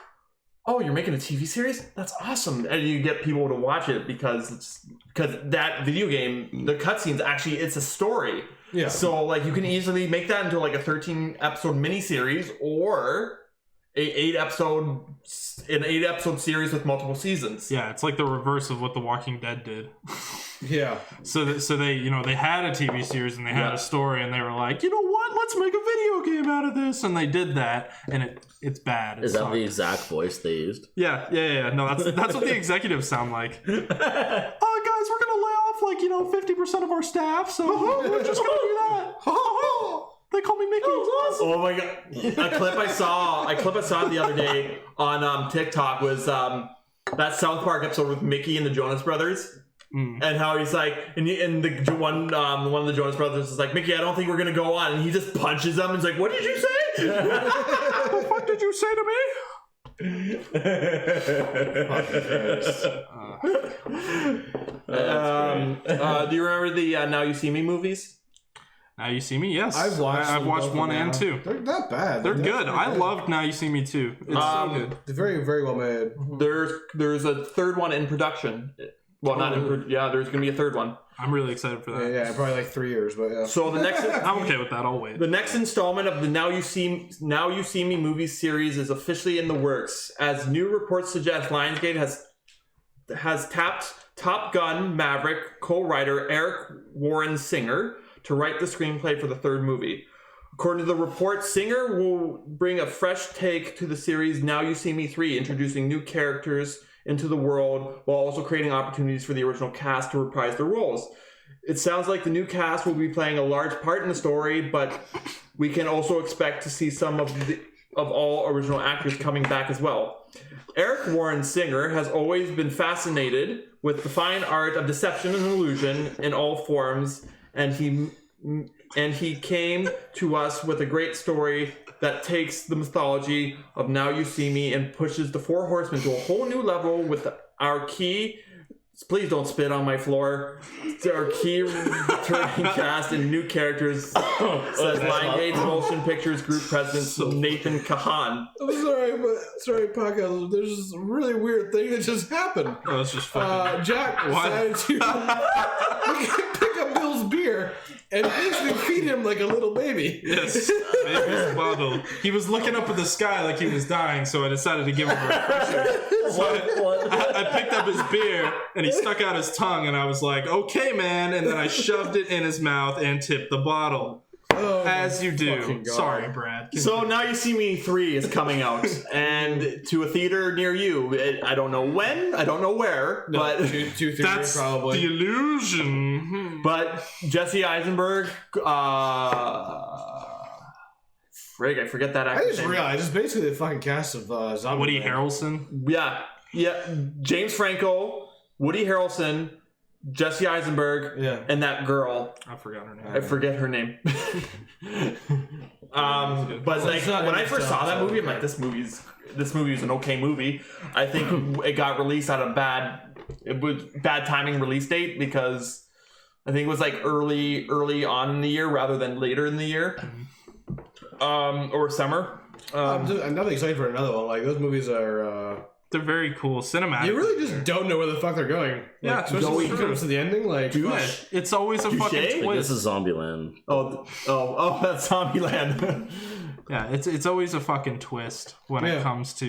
oh, you're making a TV series? That's awesome, and you get people to watch it because that video game, the cutscenes actually, it's a story. Yeah. So like, you can easily make that into like a 13-episode miniseries or an 8-episode series with multiple seasons. Yeah, it's like the reverse of what The Walking Dead did. Yeah. So they they had a TV series and they had a story and they were like, you know what? Let's make a video game out of this, and they did that, and it's bad. Is that the exact voice they used? Yeah. No, that's what the executives sound like. Oh, guys, we're gonna lay off 50% of our staff, so we're just gonna do that. They call Oh my god! A clip I saw the other day on TikTok was that South Park episode with Mickey and the Jonas Brothers. And how he's like, and one of the Jonas Brothers is like, Mickey, I don't think we're gonna go on, and he just punches him and he's like, what did you say? What did you say to me? Do you remember the Now You See Me movies? Now You See Me, yes. I've watched 1 and 2. They're not bad. They're good. I loved Now You See Me too. It's so good. They're very, very well made. There's a third one in production. Well, not in yeah. There's gonna be a third one. I'm really excited for that. Yeah, probably like 3 years, but yeah. So the next, I'm okay with that. I'll wait. the next installment of the Now You See Me movies series is officially in the works, as new reports suggest Lionsgate has tapped Top Gun Maverick co-writer Eric Warren Singer to write the screenplay for the third movie. According to the report, Singer will bring a fresh take to the series Now You See Me 3, introducing new characters into the world while also creating opportunities for the original cast to reprise their roles. It sounds like the new cast will be playing a large part in the story, but we can also expect to see some of all original actors coming back as well. Eric Warren Singer has always been fascinated with the fine art of deception and illusion in all forms, and he came to us with a great story that takes the mythology of Now You See Me and pushes the Four Horsemen to a whole new level with our key... Please don't spit on my floor. Our key returning cast and new characters, says Lionsgate's Motion Pictures Group President Nathan Kahan. I'm sorry, podcast. There's this really weird thing that just happened. Oh, it's just fucking... Jack decided to pick up Bill's beer and basically feed him like a little baby. Yes, baby's bottle. He was looking up at the sky like he was dying, so I decided to give him a refresher. So I picked up his beer, and he stuck out his tongue, and I was like, okay, man, and then I shoved it in his mouth and tipped the bottle. Oh, as you do. Sorry, Brad. So Now You See Me 3 is coming out, and to a theater near you. I don't know when, I don't know where, but two that's probably the illusion. But Jesse Eisenberg, frig, I forget that actor's I just name. realized it's basically the fucking cast of Zombie Woody Man. Harrelson. Yeah, James Franco, Woody Harrelson, Jesse Eisenberg, and that girl. I forgot her name. I forget her name. But like when I first saw that movie, I'm like, this movie is an okay movie. I think it got released at a bad timing release date because I think it was like early on in the year rather than later in the year, or summer. I'm not excited for another one. Like those movies are. They're very cool. Cinematic. You really just don't know where the fuck they're going. Yeah, especially when it comes to the ending. Like, it's always a fucking twist. This is Zombieland. Oh, that's Zombieland. Yeah, it's always a fucking twist when it comes to,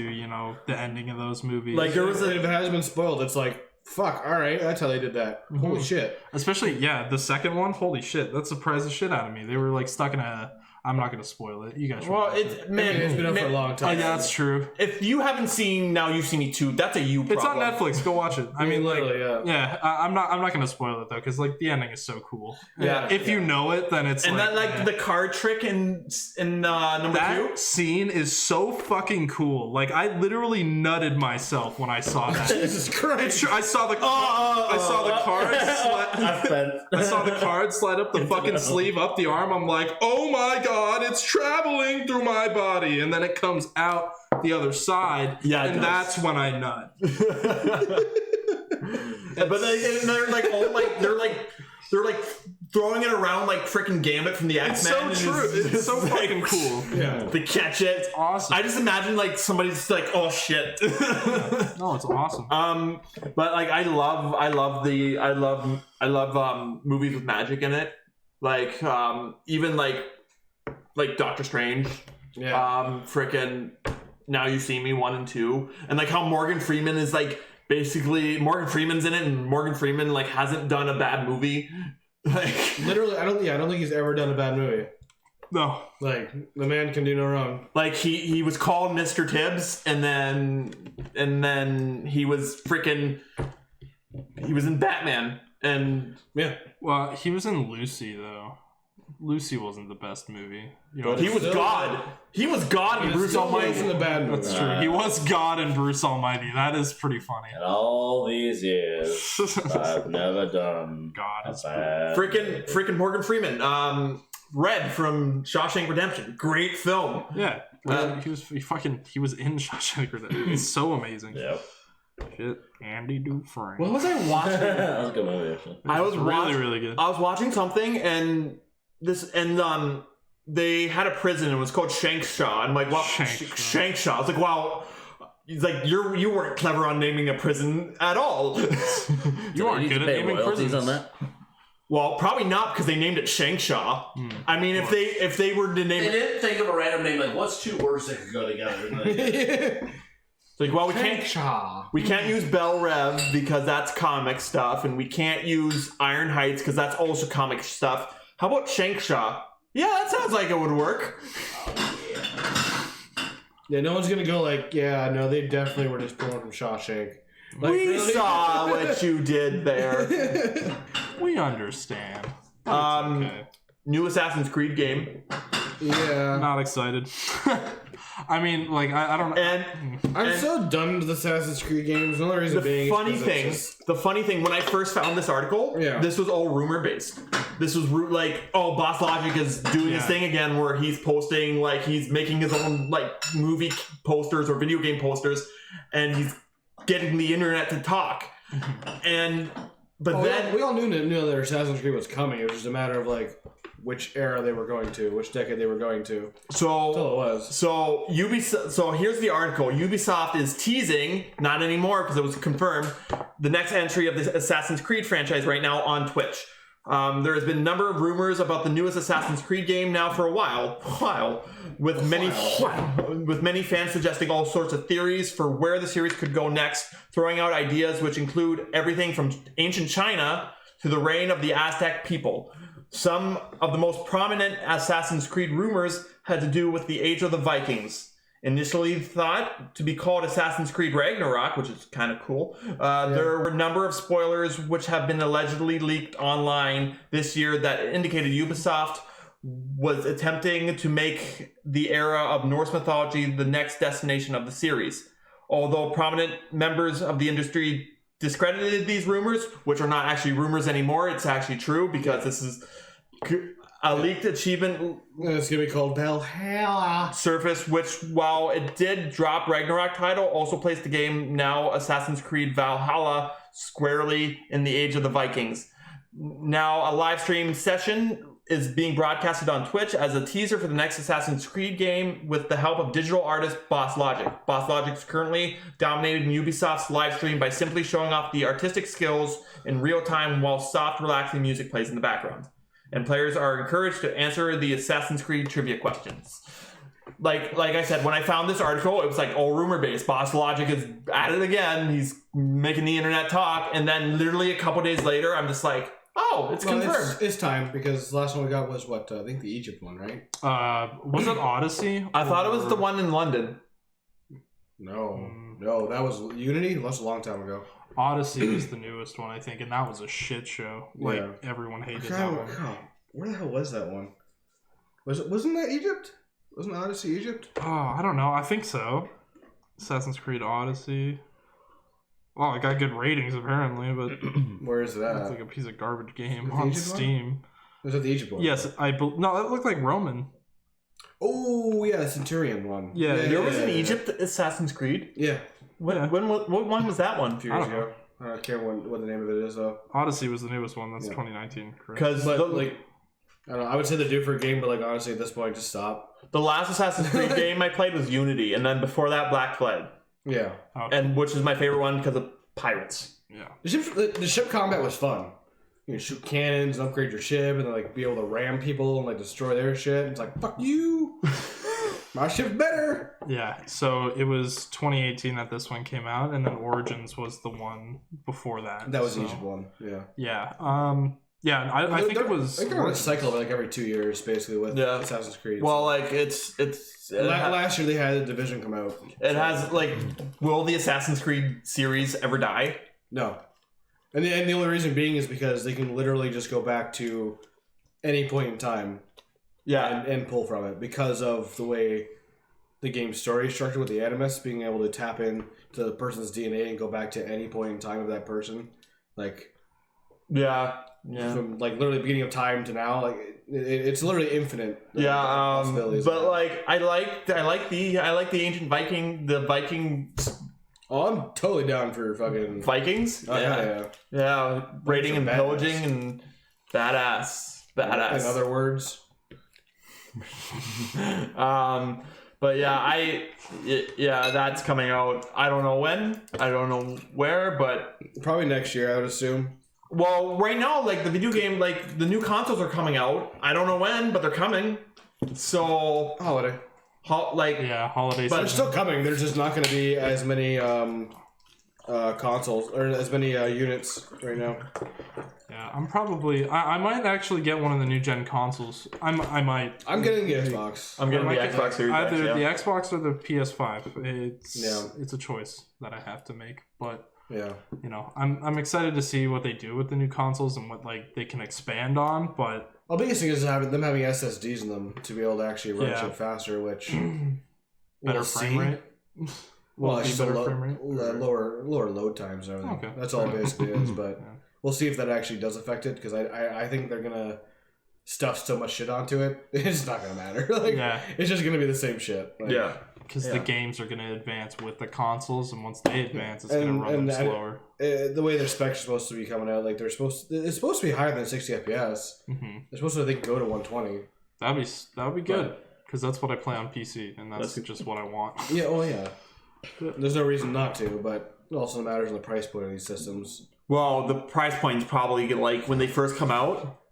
the ending of those movies. Like if it has been spoiled, it's like, fuck, alright, that's how they did that. Mm-hmm. Holy shit. Especially, the second one, holy shit, that surprised the shit out of me. They were like stuck in I'm not going to spoil it. You guys it's been up for a long time. Yeah, that's true. If you haven't seen Now You See Me 2, that's a you problem. It's on Netflix. Go watch it. I mean, yeah. I'm not going to spoil it though, because like the ending is so cool. Yeah. If you know it, then it's and that the card trick in number that 2 scene is so fucking cool. Like I literally nutted myself when I saw that. Jesus Christ! I saw the card slide up the fucking sleeve, up the arm. I'm like, oh my god. It's traveling through my body, and then it comes out the other side, and that's when I nut. But they're like throwing it around like freaking Gambit from the X-Men. It's so true. It's so fucking cool. Yeah, they catch it. It's awesome. I just imagine like somebody's like, oh shit. No, it's awesome. But like I love movies with magic in it. Like even like Doctor Strange, frickin' Now You See Me 1 and 2, and like how Morgan Freeman is like basically Morgan Freeman's in it, and Morgan Freeman like hasn't done a bad movie. Like literally, I don't think he's ever done a bad movie. No, like the man can do no wrong. Like he was called Mr. Tibbs, and then he was he was in Batman, and well, he was in Lucy though. Lucy wasn't the best movie. But he was still- God. He was God in Bruce Almighty. Wasn't a bad movie. That's true. He was God in Bruce Almighty. That is pretty funny. And all these years, I've never done God a is bad. Freaking Morgan Freeman. Red from Shawshank Redemption. Great film. Yeah. He was in Shawshank Redemption. It's so amazing. Yep. Shit. Andy Dufresne. What was I watching? That was a good movie, actually. I was really good. I was watching something and they had a prison and it was called Shankshaw. I'm like, wow, Shankshaw. I was like, wow. He's like, you weren't clever on naming a prison at all. You aren't good at naming prisons. On that. Well, probably not because they named it Shankshaw. I mean, if they were to name They it, didn't think of a random name like what's two words that could go together. like, well, we can't use Bell Rev because that's comic stuff, and we can't use Iron Heights because that's also comic stuff. How about Shankshaw? Yeah, that sounds like it would work. Yeah, no one's gonna go like, yeah, no, they definitely were just pulling from Shawshank. Like, We really? saw what you did there. We understand. Okay. New Assassin's Creed game. Yeah. Not excited. I mean, like, I don't know. And I'm so done with Assassin's Creed games. The only reason being the funny thing, when I first found this article, this was all rumor based. This was like, oh, Boss Logic is doing his thing again, where he's posting, like, he's making his own like movie posters or video game posters, and he's getting the internet to talk. But then we all knew that Assassin's Creed was coming. It was just a matter of like which era they were going to, which decade they were going to. So it was. So Ubisoft. So here's the article. Ubisoft is teasing, not anymore because it was confirmed, the next entry of the Assassin's Creed franchise right now on Twitch. There has been a number of rumors about the newest Assassin's Creed game now for a while, with many fans suggesting all sorts of theories for where the series could go next, throwing out ideas which include everything from ancient China to the reign of the Aztec people. Some of the most prominent Assassin's Creed rumors had to do with the age of the Vikings. Initially thought to be called Assassin's Creed Ragnarok, which is kind of cool. There were a number of spoilers which have been allegedly leaked online this year that indicated Ubisoft was attempting to make the era of Norse mythology the next destination of the series. Although prominent members of the industry discredited these rumors, which are not actually rumors anymore, it's actually true because this is a leaked achievement. It's gonna be called Valhalla. Surface, which, while it did drop Ragnarok title, also placed the game now Assassin's Creed Valhalla squarely in the age of the Vikings. Now, a live stream session is being broadcasted on Twitch as a teaser for the next Assassin's Creed game with the help of digital artist Boss Logic. Boss Logic is currently dominating Ubisoft's live stream by simply showing off the artistic skills in real time while soft, relaxing music plays in the background. And players are encouraged to answer the Assassin's Creed trivia questions. Like I said, when I found this article, it was like all rumor based. Boss Logic is at it again. He's making the internet talk. And then literally a couple days later, I'm just like, oh, it's confirmed. It's time because the last one we got was what? I think the Egypt one, right? Was it Odyssey? I thought it was the one in London. No, that was Unity. That was a long time ago. Odyssey was the newest one, I think, and that was a shit show. Like, everyone hated that one. Where the hell was that one? Wasn't that Egypt? Wasn't Odyssey Egypt? Oh, I don't know. I think so. Assassin's Creed Odyssey. Well, it got good ratings apparently, but where is that? It's like a piece of garbage game on Steam. Was that the Egypt one? Yes, no, that looked like Roman. Oh yeah, the Centurion one. Yeah, there was an Egypt Assassin's Creed. Yeah. What one was that one? A few years ago. I don't care what the name of it is though. Odyssey was the newest one. That's 2019. Because I don't know. I would say they're due for a game, but like honestly, at this point, just stop. The last Assassin's Creed game I played was Unity, and then before that, Black Flag. Yeah. And which is my favorite one because of pirates. Yeah. The ship combat was fun. You can shoot cannons and upgrade your ship, and then like be able to ram people and like destroy their shit. And it's like fuck you. My ship's better. Yeah, so it was 2018 that this one came out, and then Origins was the one before that. That was the Egypt one. Yeah. Yeah. I think it was. I think they're on a cycle of like every 2 years, basically, with Assassin's Creed. Well, like it's last year they had the Division come out. It has like, will the Assassin's Creed series ever die? No. And the only reason being is because they can literally just go back to any point in time. Yeah, and pull from it because of the way the game's story is structured with the Animus being able to tap in to the person's DNA and go back to any point in time of that person, like from like literally the beginning of time to now, like it's literally infinite. But like I like the ancient Viking. Oh, I'm totally down for fucking Vikings. Yeah. Raiding and pillaging and badass. In other words. But that's coming out. I don't know when. I don't know where, but probably next year, I would assume. Well, right now, like the video game, like the new consoles are coming out. I don't know when, but they're coming. So holiday. Holiday. But they're still coming. There's just not going to be as many consoles or as many units right now. Yeah, I might actually get one of the new gen consoles. I'm getting the Xbox. I'm getting the Xbox Series X, either the Xbox or the PS5. It's a choice that I have to make, but I'm excited to see what they do with the new consoles and what like they can expand on. But the biggest thing is them having SSDs in them to be able to actually run shit faster, which better frame rate. Well, it's just lower load times and everything. Okay. That's all it basically is, but we'll see if that actually does affect it, because I think they're gonna stuff so much shit onto it. It's not gonna matter. It's just gonna be the same shit. Because the games are gonna advance with the consoles, and once they advance, it's gonna run them slower. The way their specs are supposed to be coming out, like it's supposed to be higher than 60 FPS. Mm-hmm. They're supposed to, I think, go to 120. That would be good, because that's what I play on PC, and that's just what I want. Yeah, well, yeah. There's no reason not to, but it also matters on the price point of these systems. Well, the price point is probably like when they first come out,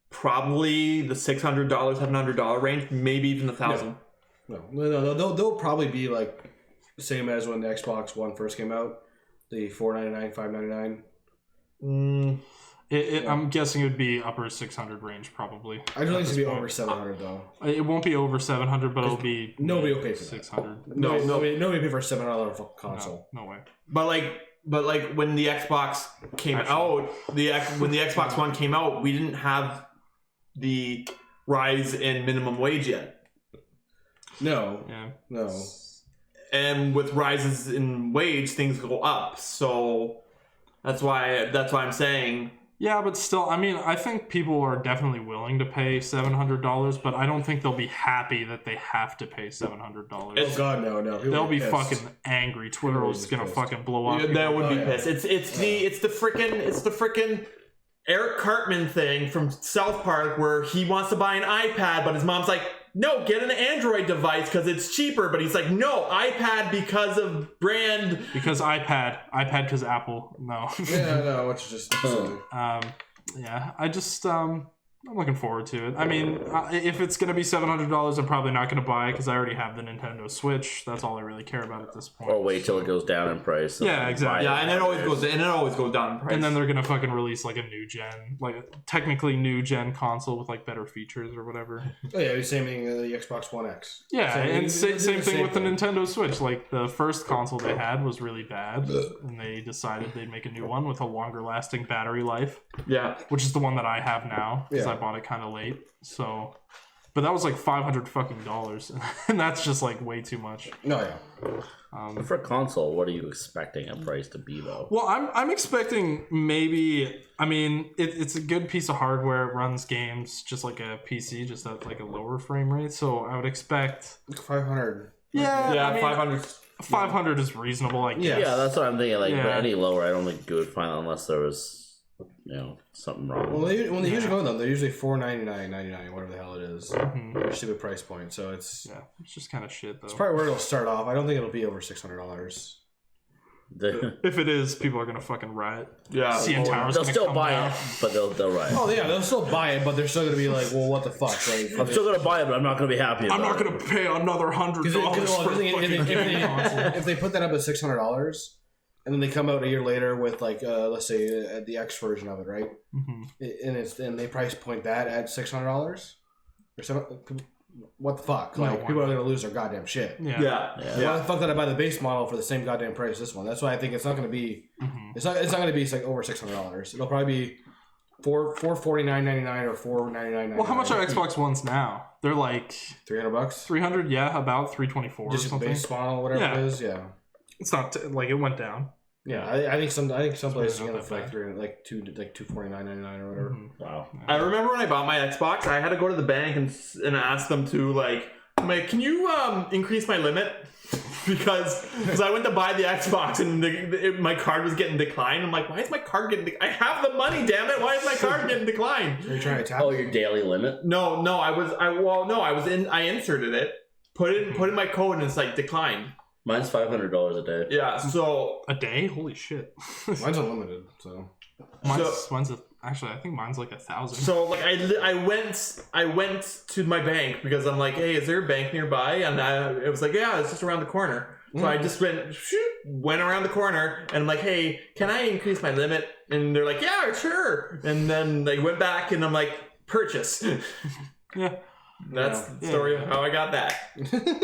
probably the $600, $700 range, maybe even $1,000. No. They'll probably be like the same as when the Xbox One first came out, the $499, $599. I'm guessing it would be upper 600 range, probably. I don't think it's gonna be over 700 though. It won't be over 700, but it'll be. Nobody will pay for 600. Nobody will pay for a $700 console. No way. But like when the Xbox came out, when the Xbox One came out, we didn't have the rise in minimum wage yet. No. And with rises in wage, things go up. So that's why I'm saying. Yeah, but still, I mean, I think people are definitely willing to pay $700, but I don't think they'll be happy that they have to pay $700. Oh God, no. They'll be fucking angry. Twitter is gonna fucking blow up. Yeah, that would be pissed. It's the freaking Eric Cartman thing from South Park where he wants to buy an iPad, but his mom's like, no, get an Android device because it's cheaper. But he's like, no, iPad because of brand. Because iPad because Apple. No. No, it's just silly. I'm looking forward to it. I mean, if it's going to be $700, I'm probably not going to buy it because I already have the Nintendo Switch. That's all I really care about at this point. Or wait till it goes down in price. Yeah, exactly. Yeah, and it always goes down in price. And then they're going to fucking release like a new gen, like technically new gen console with like better features or whatever. Oh yeah, same thing the Xbox One X. Yeah, same thing with the Nintendo Switch. Like the first console they had was really bad, and they decided they'd make a new one with a longer lasting battery life. Yeah, which is the one that I have now because I bought it kind of late. So, but that was like $500 fucking dollars, and that's just like way too much. No, yeah. For a console, what are you expecting a price to be though? Well, I'm expecting maybe. I mean, it's a good piece of hardware. It runs games just like a PC, just at like a lower frame rate. So I would expect 500. Yeah, I mean, 500. 500 is reasonable. Like yeah, that's what I'm thinking. Like, but any lower, I don't think you would find unless there was. Something wrong. Well, when they usually go with them, they're usually $499.99, whatever the hell it is. Mm-hmm. Stupid price point. So it's just kind of shit though. It's probably where it'll start off. I don't think it'll be over $600. If it is, people are gonna fucking riot. Yeah, CN Tower's they'll still buy down. it, but they'll riot. Oh yeah, they'll still buy it, but they're still gonna be like, well, what the fuck? Like, I'm still gonna buy it, but I'm not gonna be happy. I'm not gonna pay another $100 if they put that up at $600. And then they come out a year later with like, let's say the X version of it, right? Mm-hmm. And they price point that at $600 or something. What the fuck? Like people are gonna lose their goddamn shit. Yeah. Why the fuck did I buy the base model for the same goddamn price as this one? That's why I think it's not gonna be. It's not gonna be like over $600. It'll probably be $449.99 or $499.99. Well, how much are Xbox Ones now? They're like $300. 300, yeah, about 324 Just or something. base model, whatever it is, yeah. It's not like it went down. Yeah, I think some places get it for like $300, like $249.99 or whatever. Mm-hmm. Wow. I remember when I bought my Xbox, I had to go to the bank and ask them to like, can you increase my limit? because I went to buy the Xbox and my card was getting declined. I'm like, why is my card getting? I have the money, damn it! Why is my card getting declined? Are you trying to tap? Oh, your daily limit? No, I inserted it, put in my code, and it's like declined. Mine's $500 a day. Yeah, so a day? Holy shit! Mine's unlimited, so mine's actually I think mine's like 1,000. So like I went to my bank because I'm like, hey, is there a bank nearby? And it was like, yeah, it's just around the corner. So I just went around the corner and I'm like, hey, can I increase my limit? And they're like, yeah, sure. And then they went back and I'm like, purchase. Yeah. That's the story of how I got that.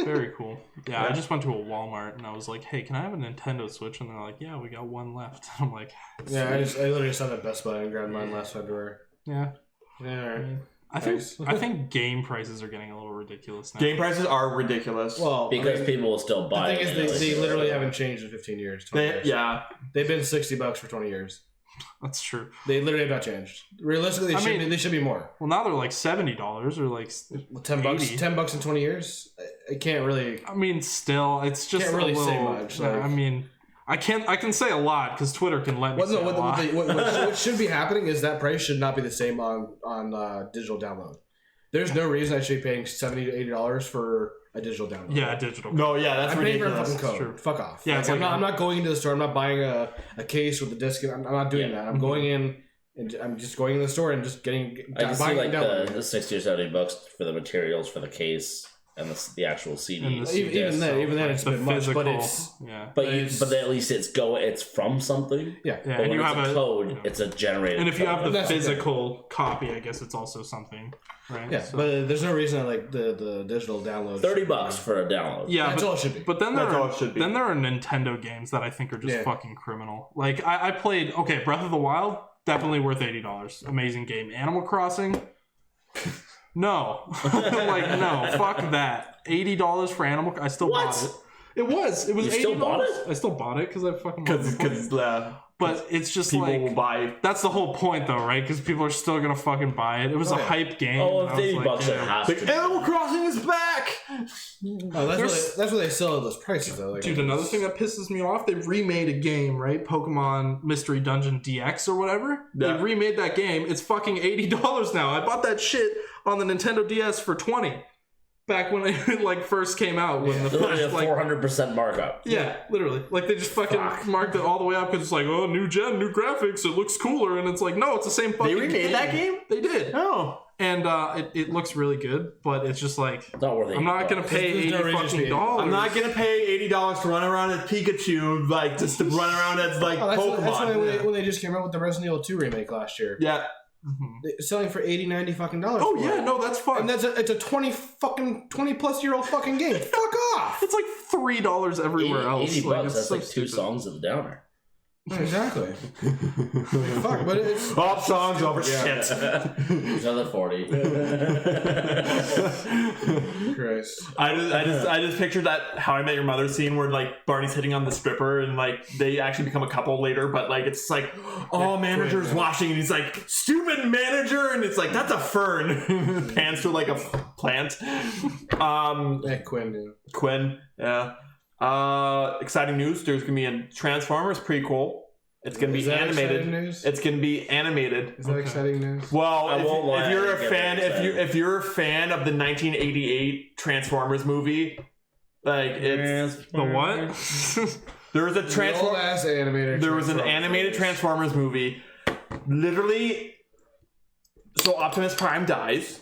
Very cool. Yeah, I just went to a Walmart and I was like, hey, can I have a Nintendo Switch? And they're like, yeah, we got one left. I'm like, yeah, I literally just at Best Buy and grabbed mine last February. Yeah. Yeah. I think game prices are getting a little ridiculous now. Game prices are ridiculous. Well, because people will still buy it. The thing is, they literally haven't changed in 15 years. 20 years. Yeah. They've been $60 for 20 years. That's true. They literally have not changed. Realistically, they should be more. Well, now they're like $70 or like $10. $10 in 20 years. I can't really. I mean, still, it's just can't really say much. Like, I mean, I can say a lot because Twitter can let me say a lot. What should be happening is that price should not be the same on digital download. There's no reason I should be paying $70 to $80 for a digital download. Yeah, digital. No, yeah, that's I'm ridiculous. paying for a fucking code. True. Fuck off. Yeah, like, I'm not going into the store. I'm not buying a case with the disc. I'm not doing that. I'm going in and I'm just going in the store and just getting. I can see like the $60 or $70 for the materials for the case and the actual CD. Even then, it's a bit much, but it's But at least it's from something. Yeah. But when you have a code, it's a generated. And if you have the That's physical copy, I guess it's also something, right? Yeah, so. But there's no reason like the digital download. $30 for a download. Yeah, that's all it should be. But then there are Nintendo games that I think are just fucking criminal. Like I played Breath of the Wild, definitely worth $80. Amazing game. Animal Crossing. No, no, fuck that. $80 for Animal. I still bought it. It was you $80. Still bought it? I still bought it because I fucking but it's just people like will buy. That's the whole point, though, right? Because people are still gonna fucking buy it. It was a hype game. Oh, if $80, it has to. Animal Crossing is back. Oh, that's where they sell those prices, though. Dude, another thing that pisses me off, they remade a game, right? Pokemon Mystery Dungeon DX or whatever. Yeah. They remade that game. It's fucking $80 now. I bought that shit on the Nintendo DS for $20. Back when it first came out, when the first a 400% markup. Yeah, literally. Like they just fucking marked it all the way up because it's like, oh, new gen, new graphics, it looks cooler, and it's like, no, it's the same fucking. They remade that game? They did. Oh, and it looks really good, but it's just like it's not worth it. I'm not gonna pay $80. I'm not gonna pay $80 to run around as Pikachu, like just to run around as like Pokemon. That's why when they just came out with the Resident Evil 2 remake last year. Yeah. It's selling for $80-$90 fucking dollars. Oh yeah, no, that's fun. And it's a 20+ year old fucking game. Fuck off. It's like $3 everywhere else. $80. That's like 2 songs of the Downer. Exactly. Fuck, but it's all songs over shit. Another 40. Christ. I just pictured that How I Met Your Mother scene where like Barney's hitting on the stripper and like they actually become a couple later, but like it's like, oh, manager's watching and he's like, stupid manager, and it's like, that's a fern. Pans to like a plant. Quinn, yeah. Exciting news. There's gonna be a Transformers prequel. It's gonna be animated. It's gonna be animated. Is that exciting news? Well, if you're a fan, if you're a fan of the 1988 Transformers movie, like it's the what? There was a old-ass animated. There was an animated Transformers movie. Literally, so Optimus Prime dies.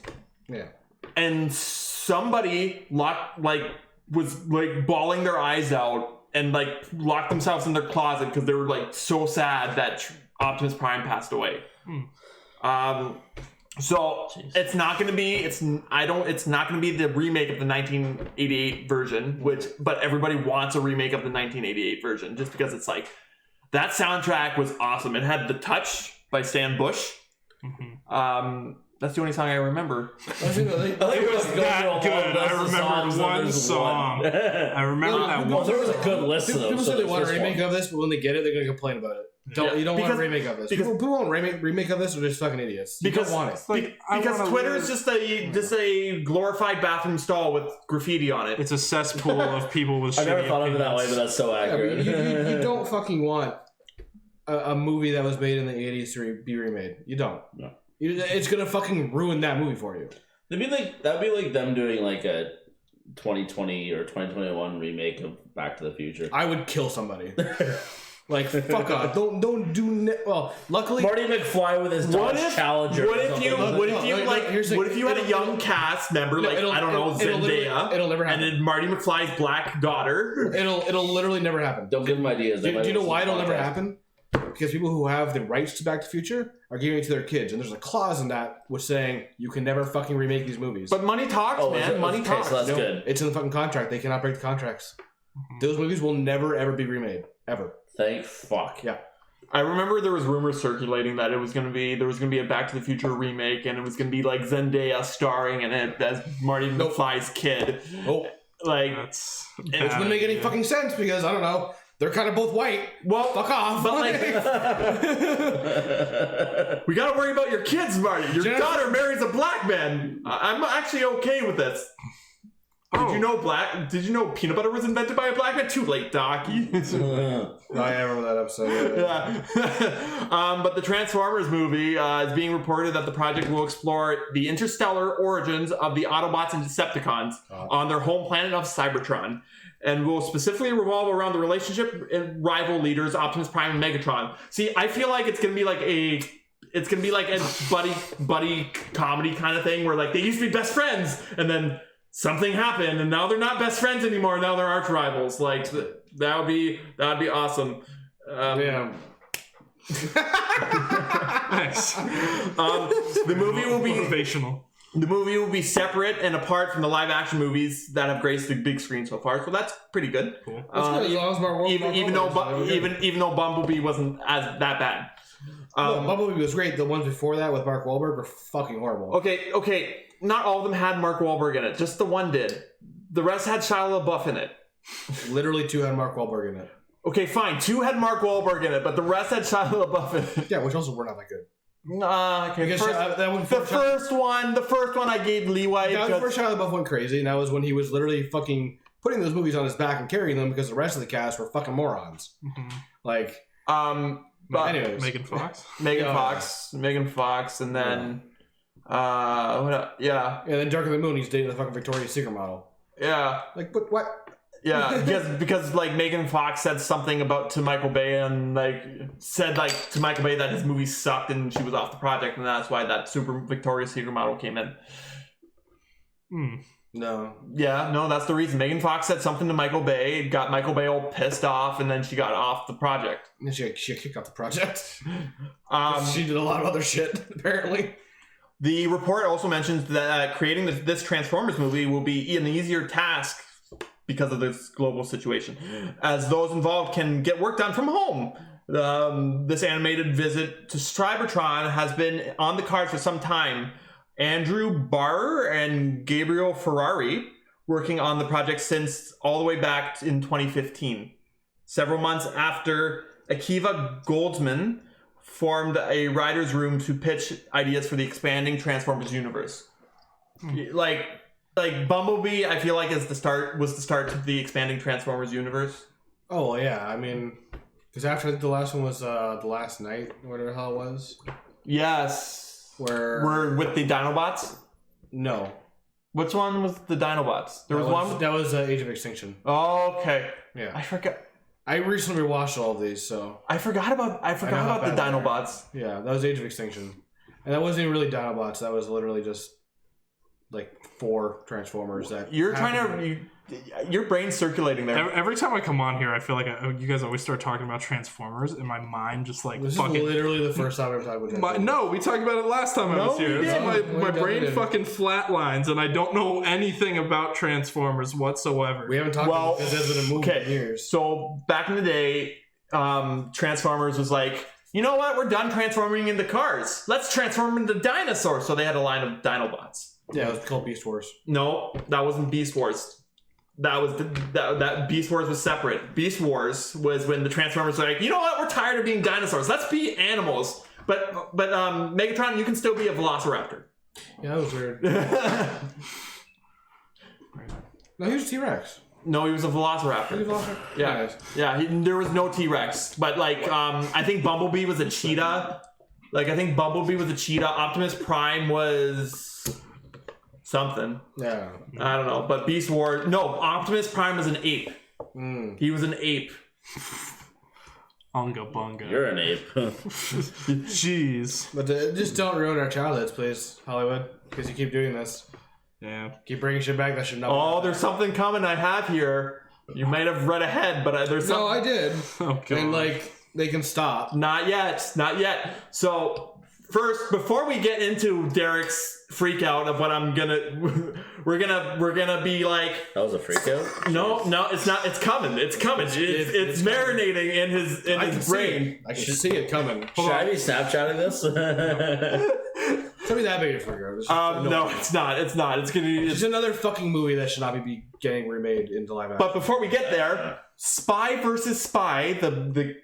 Yeah. And somebody was like bawling their eyes out and like locked themselves in their closet because they were like so sad that Optimus Prime passed away. So it's not going to be it's not going to be the remake of the 1988 version, but everybody wants a remake of the 1988 version just because it's like that soundtrack was awesome. It had The Touch by Stan Bush. That's the only song I remember. It was that good. I remembered one song. I remember that one. There was a good list of those. People say they want a remake of this, but when they get it, they're going to complain about it. You don't want a remake of this. People want a remake of this are just fucking idiots. You don't want it. Because Twitter is just a glorified bathroom stall with graffiti on it. It's a cesspool of people with shitty I never thought of it that way, but that's so accurate. You don't fucking want a movie that was made in the 80s to be remade. You don't. No. It's gonna fucking ruin that movie for you. That'd be like them doing like a 2020 or 2021 remake of Back to the Future. I would kill somebody. Like fuck off! Don't do. Well, luckily, Marty McFly with his Dodge Challenger. What if you had a young cast member like I don't know Zendaya? It'll never happen. And then Marty McFly's black daughter. It'll literally never happen. Don't give them ideas. Do you know why it'll never happen? Because people who have the rights to Back to the Future are giving it to their kids, and there's a clause in that which saying you can never fucking remake these movies. But money talks, man. Money talks. So that's good. It's in the fucking contract. They cannot break the contracts. Those movies will never ever be remade ever. Thank fuck. Yeah. I remember there was rumors circulating that there was gonna be a Back to the Future remake, and it was gonna be like Zendaya starring in it as Marty McFly's kid. Oh, like it doesn't make any fucking sense because I don't know. They're kind of both white. Well, fuck off. But like, we gotta worry about your kids, Marty. Your daughter marries a black man. I'm actually okay with this. Did you know peanut butter was invented by a black man? Too late, Doc. I remember that episode. Yeah. But the Transformers movie is being reported that the project will explore the interstellar origins of the Autobots and Decepticons on their home planet of Cybertron, and will specifically revolve around the relationship and rival leaders Optimus Prime and Megatron. See, I feel like it's gonna be like a buddy comedy kind of thing where like they used to be best friends and then something happened and now they're not best friends anymore. Now they're arch rivals. Like that would be awesome. Yeah. Nice. The movie will be motivational. The movie will be separate and apart from the live action movies that have graced the big screen so far, so that's pretty good. Cool. Even though Bumblebee wasn't as that bad. No, Bumblebee was great. The ones before that with Mark Wahlberg were fucking horrible. Okay. Not all of them had Mark Wahlberg in it. Just the one did. The rest had Shia LaBeouf in it. Literally 2 had Mark Wahlberg in it. Okay, fine. 2 had Mark Wahlberg in it, but the rest had Shia LaBeouf in it. Yeah, which also were not that good. Okay. The first one I gave leeway. That was where Shia LaBeouf went crazy, and that was when he was literally fucking putting those movies on his back and carrying them because the rest of the cast were fucking morons. Like, but anyways, Megan Fox, and then yeah, and then Dark of the Moon, he's dating the fucking Victoria's Secret model. Yeah, like, but what? Yeah, because like Megan Fox said something to Michael Bay and to Michael Bay that his movie sucked and she was off the project, and that's why that super Victoria's Secret model came in. No. Yeah, no, that's the reason. Megan Fox said something to Michael Bay, got Michael Bay all pissed off, and then she got off the project. And she kicked off the project. She did a lot of other shit, apparently. The report also mentions that creating this Transformers movie will be an easier task because of this global situation, as those involved can get work done from home. This animated visit to Cybertron has been on the cards for some time. Andrew Barr and Gabriel Ferrari working on the project since all the way back in 2015. Several months after Akiva Goldsman formed a writer's room to pitch ideas for the expanding Transformers universe. Like Bumblebee, I feel like was the start to the expanding Transformers universe. Oh yeah, I mean, because after the last one was The Last Night, whatever the hell it was. Yes. Where with the Dinobots? No. Which one was the Dinobots? There was one. That was Age of Extinction. Oh, okay. Yeah. I forgot. I recently rewatched all of these, so I forgot about the Dinobots. Yeah, that was Age of Extinction, and that wasn't even really Dinobots. That was literally just like 4 Transformers that you're your brain's circulating there. Every time I come on here, I feel like you guys always start talking about Transformers, and my mind just like this fucking. Is literally the first time I've talked about Transformers. No, we talked about it last time I was here. My brain fucking flatlines, and I don't know anything about Transformers whatsoever. We haven't talked about it because it hasn't been a movie in years. So back in the day, Transformers was like you know what? We're done transforming into cars. Let's transform into dinosaurs. So they had a line of Dinobots. Yeah, it was called Beast Wars. No, that wasn't Beast Wars. That was that Beast Wars was separate. Beast Wars was when the Transformers were like, you know what? We're tired of being dinosaurs. Let's be animals. But Megatron, you can still be a Velociraptor. Yeah, that was weird. No, he was T-Rex. No, he was a Velociraptor. Yeah, yeah. There was no T-Rex, but like, I think Bumblebee was a cheetah. Optimus Prime was something. Yeah. I don't know, but Beast Wars. No, Optimus Prime was an ape. He was an ape. Unga bunga. You're an ape. Jeez. But just don't ruin our childhoods, please, Hollywood, because you keep doing this. Yeah. Keep bringing shit back that should not. Oh, there's something coming. I have here. You might have read ahead, but there's something. No, I did. Oh, God. And like they can stop. Not yet. So first, before we get into Derek's freak out of what I'm gonna, we're gonna be like. That was a freak out? No, it's not. It's coming. It's marinating in his brain. I should see it coming. Should I be Snapchatting this? Tell me that big of a freak out. No, it's not. It's gonna be. It's another fucking movie that should not be getting remade into live action. But before we get there, Spy versus Spy. Do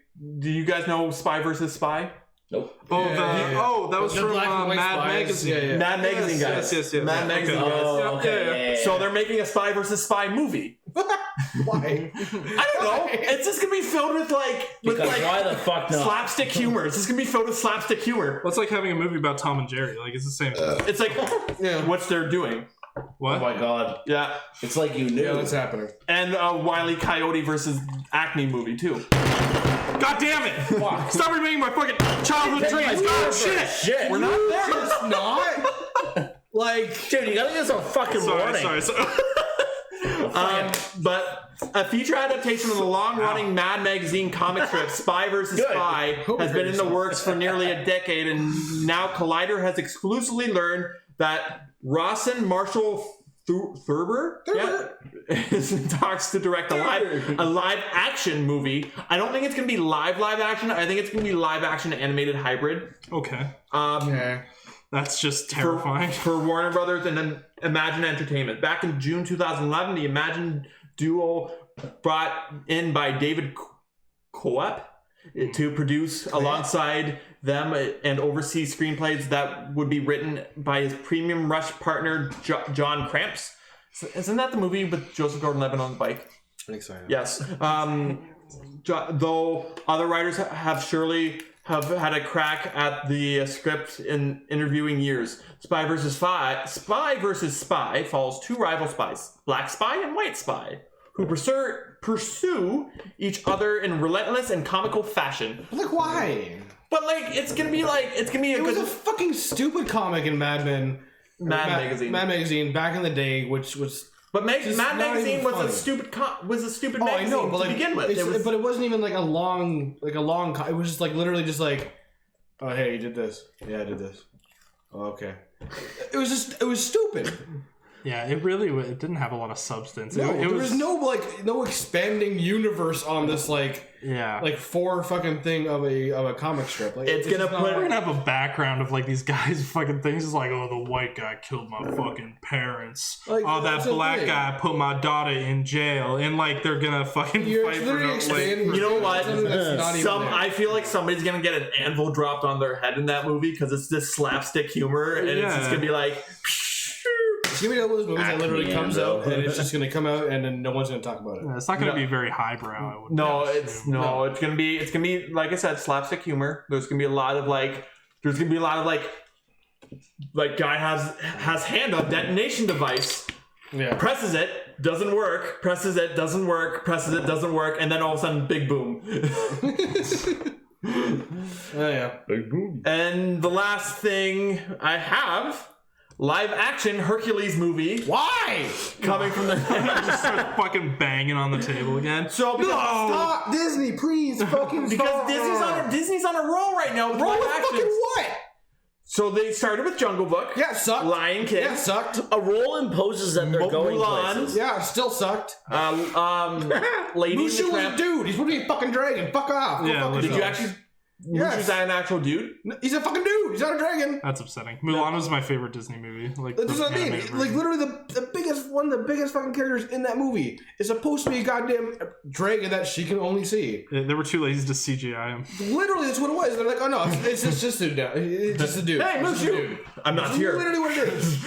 you guys know Spy versus Spy? Nope. Oh, that was The from black and white Mad spies. Magazine. Yeah. Mad Magazine guys. Yes. Mad Magazine guys. Oh, okay. Yeah. So they're making a Spy versus Spy movie. Why? I don't know. It's just gonna be filled with Why the fuck not? slapstick humor. It's just gonna be filled with slapstick humor. Well, it's like having a movie about Tom and Jerry. Like, it's the same thing. It's like what they're doing. What? Oh my god. Yeah. It's like you knew. Yeah, what's happening? And Wile E. Coyote versus Acme movie too. God damn it! Stop remaking my fucking childhood dreams! God, shit! We're not there. It's not. Like, Dude, you gotta give us a fucking warning. Sorry. But a feature adaptation of the long-running Mad Magazine comic strip Spy vs. Spy has been in the works for nearly a decade, and now Collider has exclusively learned that Rawson Marshall Thurber is in talks to direct a live action movie. I don't think it's gonna be live action. I think it's gonna be live action animated hybrid. Okay. okay. That's just terrifying. For Warner Brothers and then Imagine Entertainment. Back in June 2011, the Imagine duo brought in by David Coep to produce alongside them and oversee screenplays that would be written by his Premium Rush partner John Cramps. So, isn't that the movie with Joseph Gordon-Levitt on the bike? I think so. Yeah. Yes. Though other writers have surely had a crack at the script in interviewing years. Spy versus Spy follows two rival spies, Black Spy and White Spy, who pursue each other in relentless and comical fashion. Like, why? But it's gonna be a It was a fucking stupid comic in Mad Magazine. Mad Magazine back in the day, which was. But Mad Magazine was funny. a stupid Oh, magazine I know, but to begin with. But it wasn't even like a long. It was just literally just like, oh hey, you did this. Yeah, I did this. Oh, okay. It was stupid. Yeah, it didn't have a lot of substance. No, it there was was no expanding universe on this yeah. 4 fucking thing of a comic strip. Like, It's gonna just put- We're gonna have a background of these guys fucking things. It's like, oh, the white guy killed my fucking parents. Like, Oh, that that's the black thing. guy put my daughter in jail, and they're gonna fucking You're fight for literally no, expanding. You know what? something that's not even there. I feel like somebody's gonna get an anvil dropped on their head in that movie because it's this slapstick humor, and it's just gonna be like. It's gonna be one of those movies that literally Acme comes Anvil. out and it's just gonna come out and then no one's gonna talk about it. It's not gonna be very highbrow. I would No, assume. it's gonna be like I said, slapstick humor. There's gonna be a lot of guy has hand on detonation device, Yeah. presses it, doesn't work, presses it, doesn't work, presses it, doesn't work, and then all of a sudden, big boom. Oh yeah. Big boom. And the last thing I have, live action Hercules movie Why? coming from the. Just start fucking banging on the table again. So Stop, Disney, please, fucking because stop. Disney's on a roll right now with live Roll action. fucking what? So they started with Jungle Book, Yeah, it sucked. Lion King, Yeah, it sucked. A role imposes that they're going Mulan. places. Yeah, it still sucked. Lady and the Mushu was a Tramp. dude. He's supposed to be a fucking dragon. Fuck off. Go Yeah, fuck Did you yourself. actually? Mushu's an actual dude? He's a fucking dude. He's not a dragon. That's upsetting. Mulan was my favorite Disney movie. Like, That's what I mean. Like, literally, one of the biggest fucking characters in that movie is supposed to be a goddamn dragon that she can only see. They were too lazy to CGI him. Literally, that's what it was. They're like, oh no, it's just a dude now. It's just a dude. Hey, Mushu! I'm not here. Literally what it is.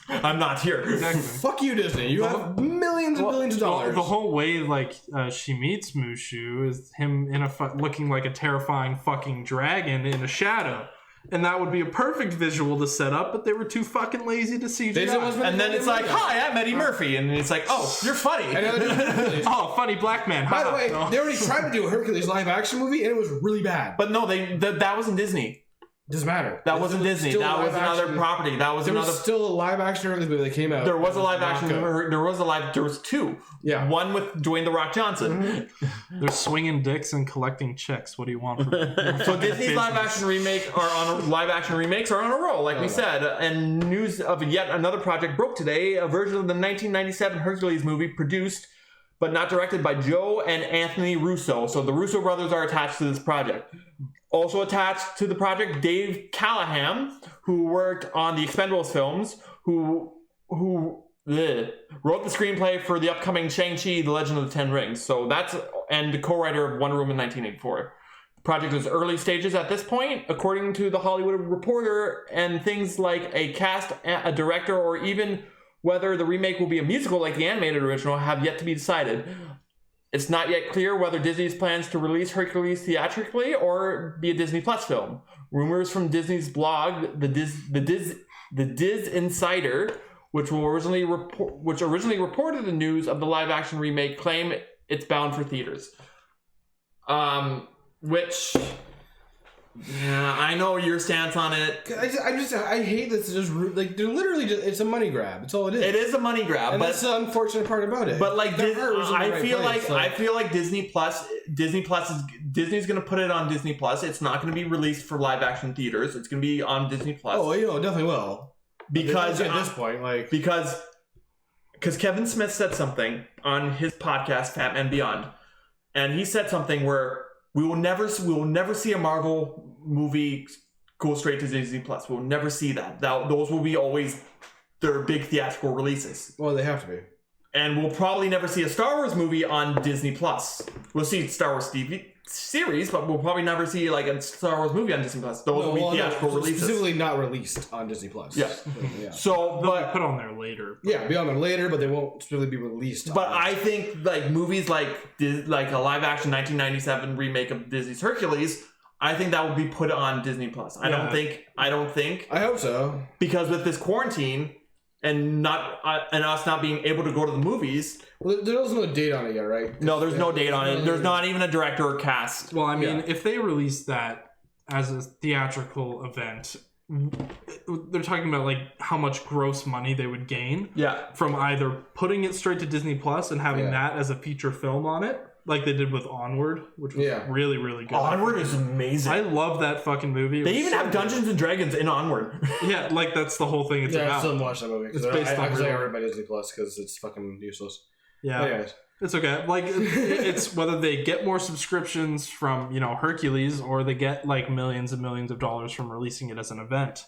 I'm not here. Exactly. Fuck you, Disney. You have millions and billions of dollars. The whole way, like, she meets Mushu is him in looking like a terrifying fucking dragon in a shadow. And that would be a perfect visual to set up, but they were too fucking lazy to CGI. And then it's like, hi, I'm Eddie Murphy. And it's like, oh, you're funny. Oh, funny black man. By the way, they already tried to do a Hercules live action movie, and it was really bad. But no, that wasn't Disney. Doesn't matter. That wasn't Disney. That was another property. That was another. There was still a live action Hercules movie that came out. There was a live action. There was two. Yeah. One with Dwayne The Rock Johnson. Mm-hmm. They're swinging dicks and collecting checks. What do you want from them? So Disney's live action remakes are on a roll, like we said. And news of yet another project broke today. A version of the 1997 Hercules movie produced but not directed by Joe and Anthony Russo. So the Russo brothers are attached to this project. Also attached to the project, Dave Callahan, who worked on the Expendables films, who wrote the screenplay for the upcoming Shang-Chi, The Legend of the Ten Rings. So and the co-writer of Wonder Woman 1984. The project is early stages at this point, according to The Hollywood Reporter, and things like a cast, a director, or even whether the remake will be a musical like the animated original have yet to be decided. It's not yet clear whether Disney's plans to release Hercules theatrically or be a Disney Plus film. Rumors from Disney's blog, the Diz Insider, which originally reported the news of the live-action remake, claim it's bound for theaters. Which, yeah, I know your stance on it. I hate this. Just like they're literally it's a money grab. It's all it is. It is a money grab, and but that's the unfortunate part about it. But like, I feel like Disney's going to put it on Disney Plus. It's not going to be released for live action theaters. It's going to be on Disney Plus. Oh, you know, definitely will. Because at this point, like because Kevin Smith said something on his podcast, Fat Man Beyond, and he said something where we will never see a Marvel movie go straight to Disney Plus. We'll never see that. Those will be always their big theatrical releases. Well, they have to be. And we'll probably never see a Star Wars movie on Disney Plus. We'll see Star Wars TV series, but we'll probably never see like a Star Wars movie on Disney Plus. Those will be theatrical releases. Specifically not released on Disney Plus. Yeah. Yeah. So, They'll but be put on there later. Yeah, be on there later, but they won't specifically be released. But I think like movies like a live action 1997 remake of Disney's Hercules, I think that will be put on Disney Plus. I don't think. I hope so. Because with this quarantine and us not being able to go to the movies. Well, there's no date on it yet, right? No, there's no date on it. There's not even a director or cast. Well, I mean, if they release that as a theatrical event, they're talking about like how much gross money they would gain from either putting it straight to Disney Plus and having that as a feature film on it, like they did with Onward, which was really, really good. Onward is amazing. I love that fucking movie. They even have Dungeons and Dragons in Onward. Yeah, like that's the whole thing it's about. I still haven't watched that movie. It's based on I read by Disney Plus because it's fucking useless. Yeah. Anyways. It's okay. Like it's whether they get more subscriptions from, Hercules or they get like millions and millions of dollars from releasing it as an event.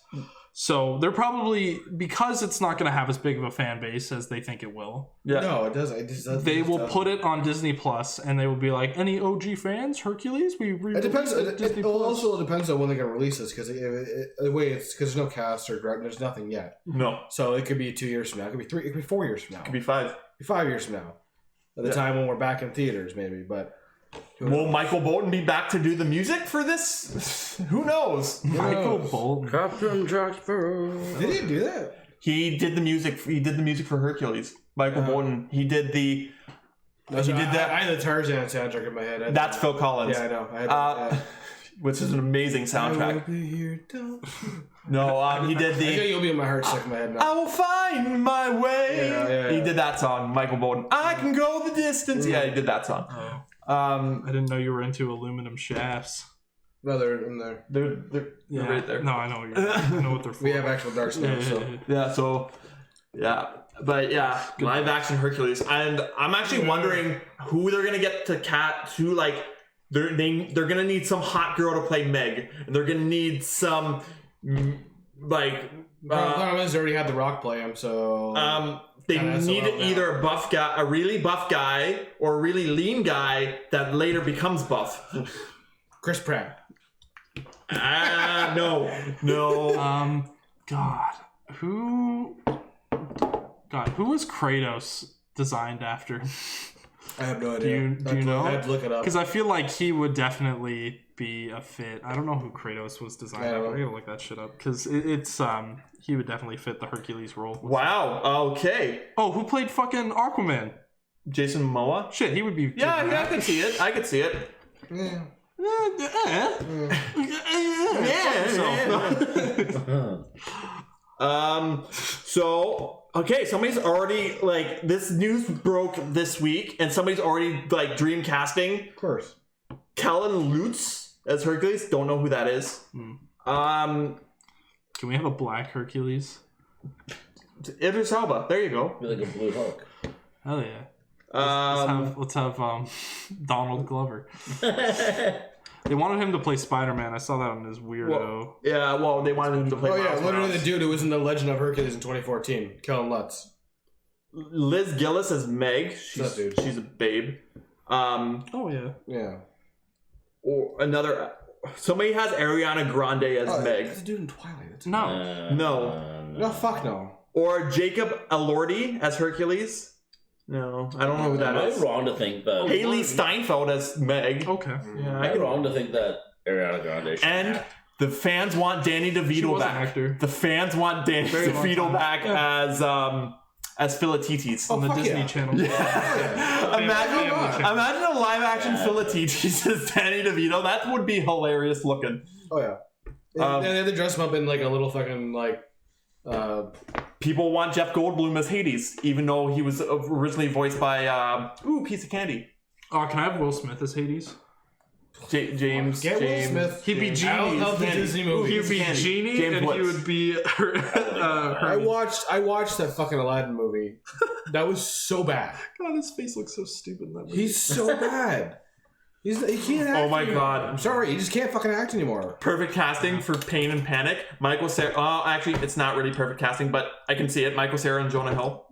So they're probably, because it's not going to have as big of a fan base as they think it will. Yeah. No, it doesn't. They will put it on Disney Plus and they will be like, any OG fans, Hercules? It depends. It also depends on when they're going to release this because because there's no cast or there's nothing yet. No. So it could be 2 years from now. It could be 3. It could be 4 years from now. It could be 5. 5 years from now. At the time when we're back in theaters, maybe, but... Will Michael Bolton be back to do the music for this? Who knows? Michael Bolton. Captain Jack Sparrow. Did he do that? He did the music. He did the music for Hercules. Michael Bolton. He did the... I had the Tarzan soundtrack in my head. That's Phil Collins. Yeah, I know. Which is an amazing soundtrack. I will be here, don't you? No, he did the... I think You'll Be in My Heart stuck in my head now. I will find my way. Yeah. He did that song, Michael Bolton. I can go the distance. Yeah, he did that song. I didn't know you were into aluminum shafts. No, they're in there. They're right there. No, I know what they're for. We have actual dark skin, But yeah, live action Hercules. And I'm actually wondering who they're going to get to they're gonna need some hot girl to play Meg, and they're gonna need some like. Has already had The Rock play him, so. They need either a buff guy, a really buff guy, or a really lean guy that later becomes buff. Chris Pratt. No. God, who was Kratos designed after? I have no idea. Do you know? I have to look it up. Because I feel like he would definitely be a fit. I don't know who Kratos was designed after. I gotta look that shit up because it's he would definitely fit the Hercules role. Wow. Okay. Oh, who played fucking Aquaman? Jason Momoa. Shit, he would be. Yeah, I could see it. Yeah. So okay, somebody's already like this news broke this week, and somebody's already like dream casting. Of course. Kellen Lutz as Hercules. Don't know who that is. Can we have a black Hercules? Idris Elba. There you go. Be like a blue Hulk. Hell yeah. Let's have Donald Glover. They wanted him to play Spider-Man. I saw that on his weirdo. Well, they wanted him to play. Oh yeah, Miles literally Morales. the dude who was in the Legend of Hercules in 2014, Kellen Lutz. Liz Gillis as Meg. She's a babe. Oh yeah. Yeah. Or another. Somebody has Ariana Grande as Meg. That's the dude in Twilight. No, fuck no. Or Jacob Elordi as Hercules. No, I don't know who that is. I'm wrong to think that. Haley Steinfeld as Meg. Okay. Yeah, I'm wrong to think that Ariana Grande. And the fans want Danny She DeVito was an back. actor. The fans want Danny Very long DeVito time. back as Philatites On the fuck Disney yeah. Channel. Imagine a live action Philatites as Danny DeVito. That would be hilarious looking. Oh yeah. And they had to dress him up in like a little fucking like. People want Jeff Goldblum as Hades, even though he was originally voiced by piece of candy. Oh, can I have Will Smith as Hades? James. Get Will Smith. He'd be Genie. Out of the Disney movie. He'd be Candy. Genie, James and he Woods. would be. I watched that fucking Aladdin movie. That was so bad. God, his face looks so stupid in that movie. He's so bad. He can't act. Oh my anymore. God. I'm sorry, he just can't fucking act anymore. Perfect casting for Pain and Panic. Michael Cera. Oh, actually, it's not really perfect casting, but I can see it. Michael Cera and Jonah Hill.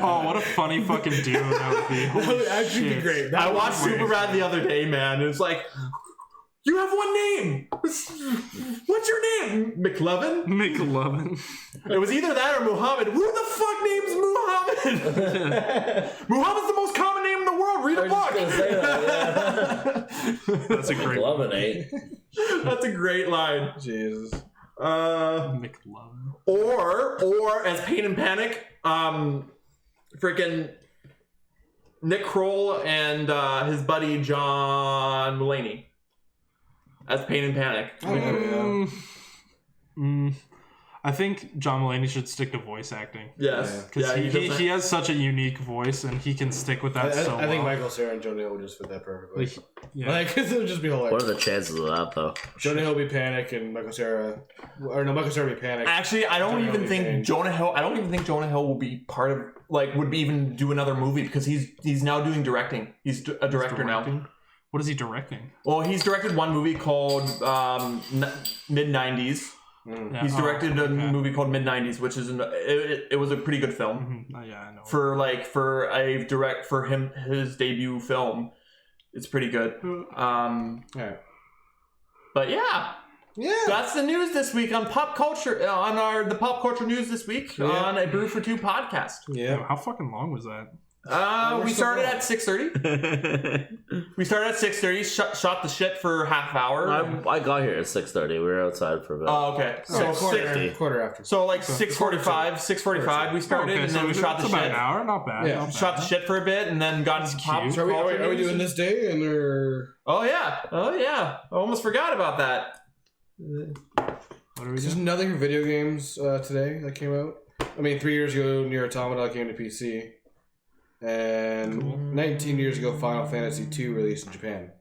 Oh, what a funny fucking duo that would be. That would actually be great. I watched Superbad the other day, man. It's like, you have one name. What's your name? McLovin? McLovin. It was either that or Muhammad. Who the fuck names Muhammad? Muhammad's the most common name in the world. Read a I was just book. gonna say that. That's a great one. McLovin, That's a great line. Jesus. McLovin. Or as Pain and Panic, freaking Nick Kroll and his buddy John Mulaney as Pain and Panic. I think John Mulaney should stick to voice acting. Yes, Because yeah, he has such a unique voice, and he can stick with that so I think well. Michael Cera and Jonah Hill would just fit that perfectly. Like, yeah. Like, it would just be hilarious. What are the chances of that, though? Jonah Hill be Panic and Michael Cera, or no, Michael Cera be Panic. Actually, I don't Jonah even Hill think be Jonah Hill. I don't even think Jonah Hill will be part of would even do another movie because he's now doing directing. He's a director now. What is he directing? Well, he's directed one movie called Mid 90s. Yeah. He's directed a movie called Mid 90s, which is it was a pretty good film. Yeah, I know. For his debut film. It's pretty good. Yeah. But yeah. That's the news this week on pop culture on the pop culture news this week on a Brew for Two podcast. Yeah. How fucking long was that? We started at 6:30. We started at 6:30. Shot the shit for half hour. I got here at 6:30. We were outside for a bit. Oh, okay. So quarter after. So like 6:45 we started, and then we shot the about shit. an hour, not bad. Yeah. not bad. Shot the shit for a bit, and then got into pop So culture. are we news. doing this day and or? Oh yeah. I almost forgot about that. What are we There's doing? nothing for video games today that came out. I mean, 3 years ago, Nier Automata came to PC, and 19 years ago, Final Fantasy II released in Japan.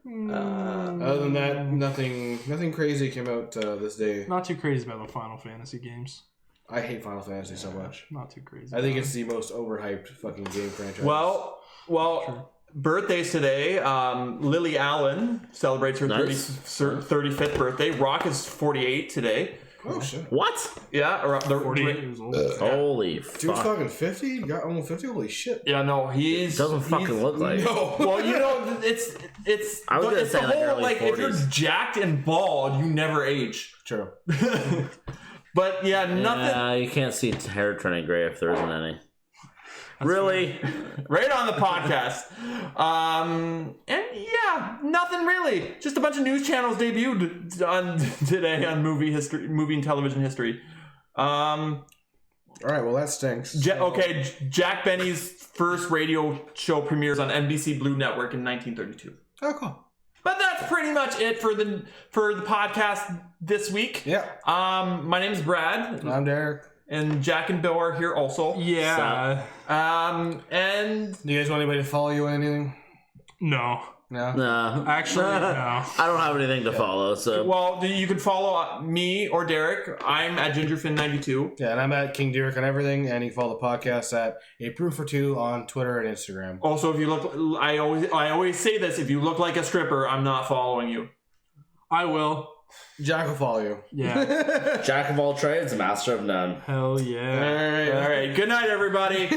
Other than that, nothing crazy came out this day. Not too crazy about the Final Fantasy games. I hate Final Fantasy so much. Not too crazy. I think it's the most overhyped fucking game franchise. Well, Well, birthdays today. Lily Allen celebrates her 35th birthday. Rock is 48 today. Oh shit! What? Yeah, 48 years old. Holy Dude's fuck! fucking 50. You got almost 50. Holy shit! Yeah, no, Doesn't fucking look like it. No. Well, you know, it's I was gonna it's say the like whole early like 40s. if you're jacked and bald, you never age. True. But yeah, nothing. Yeah, you can't see hair turning gray if there isn't any. Really? Right on the podcast. And yeah, nothing really. Just a bunch of news channels debuted on today on movie and television history. All right. Well, that stinks. Jack Benny's first radio show premieres on NBC Blue Network in 1932. Oh, cool. But that's pretty much it for the podcast this week. Yeah. My name is Brad. I'm Derek. And Jack and Bill are here also. Yeah. And Do you guys want anybody to follow you on anything? No. No. No. Actually, no. I don't have anything to follow, so. well, you can follow me or Derek. I'm at GingerFin92. Yeah, and I'm at King Derek on everything, and you can follow the podcast at A Brew for Two on Twitter and Instagram. Also, if you look, I always say this: if you look like a stripper, I'm not following you. I will. Jack will follow you. Yeah. Jack of all trades, master of none. Hell yeah. All right. Good night, everybody.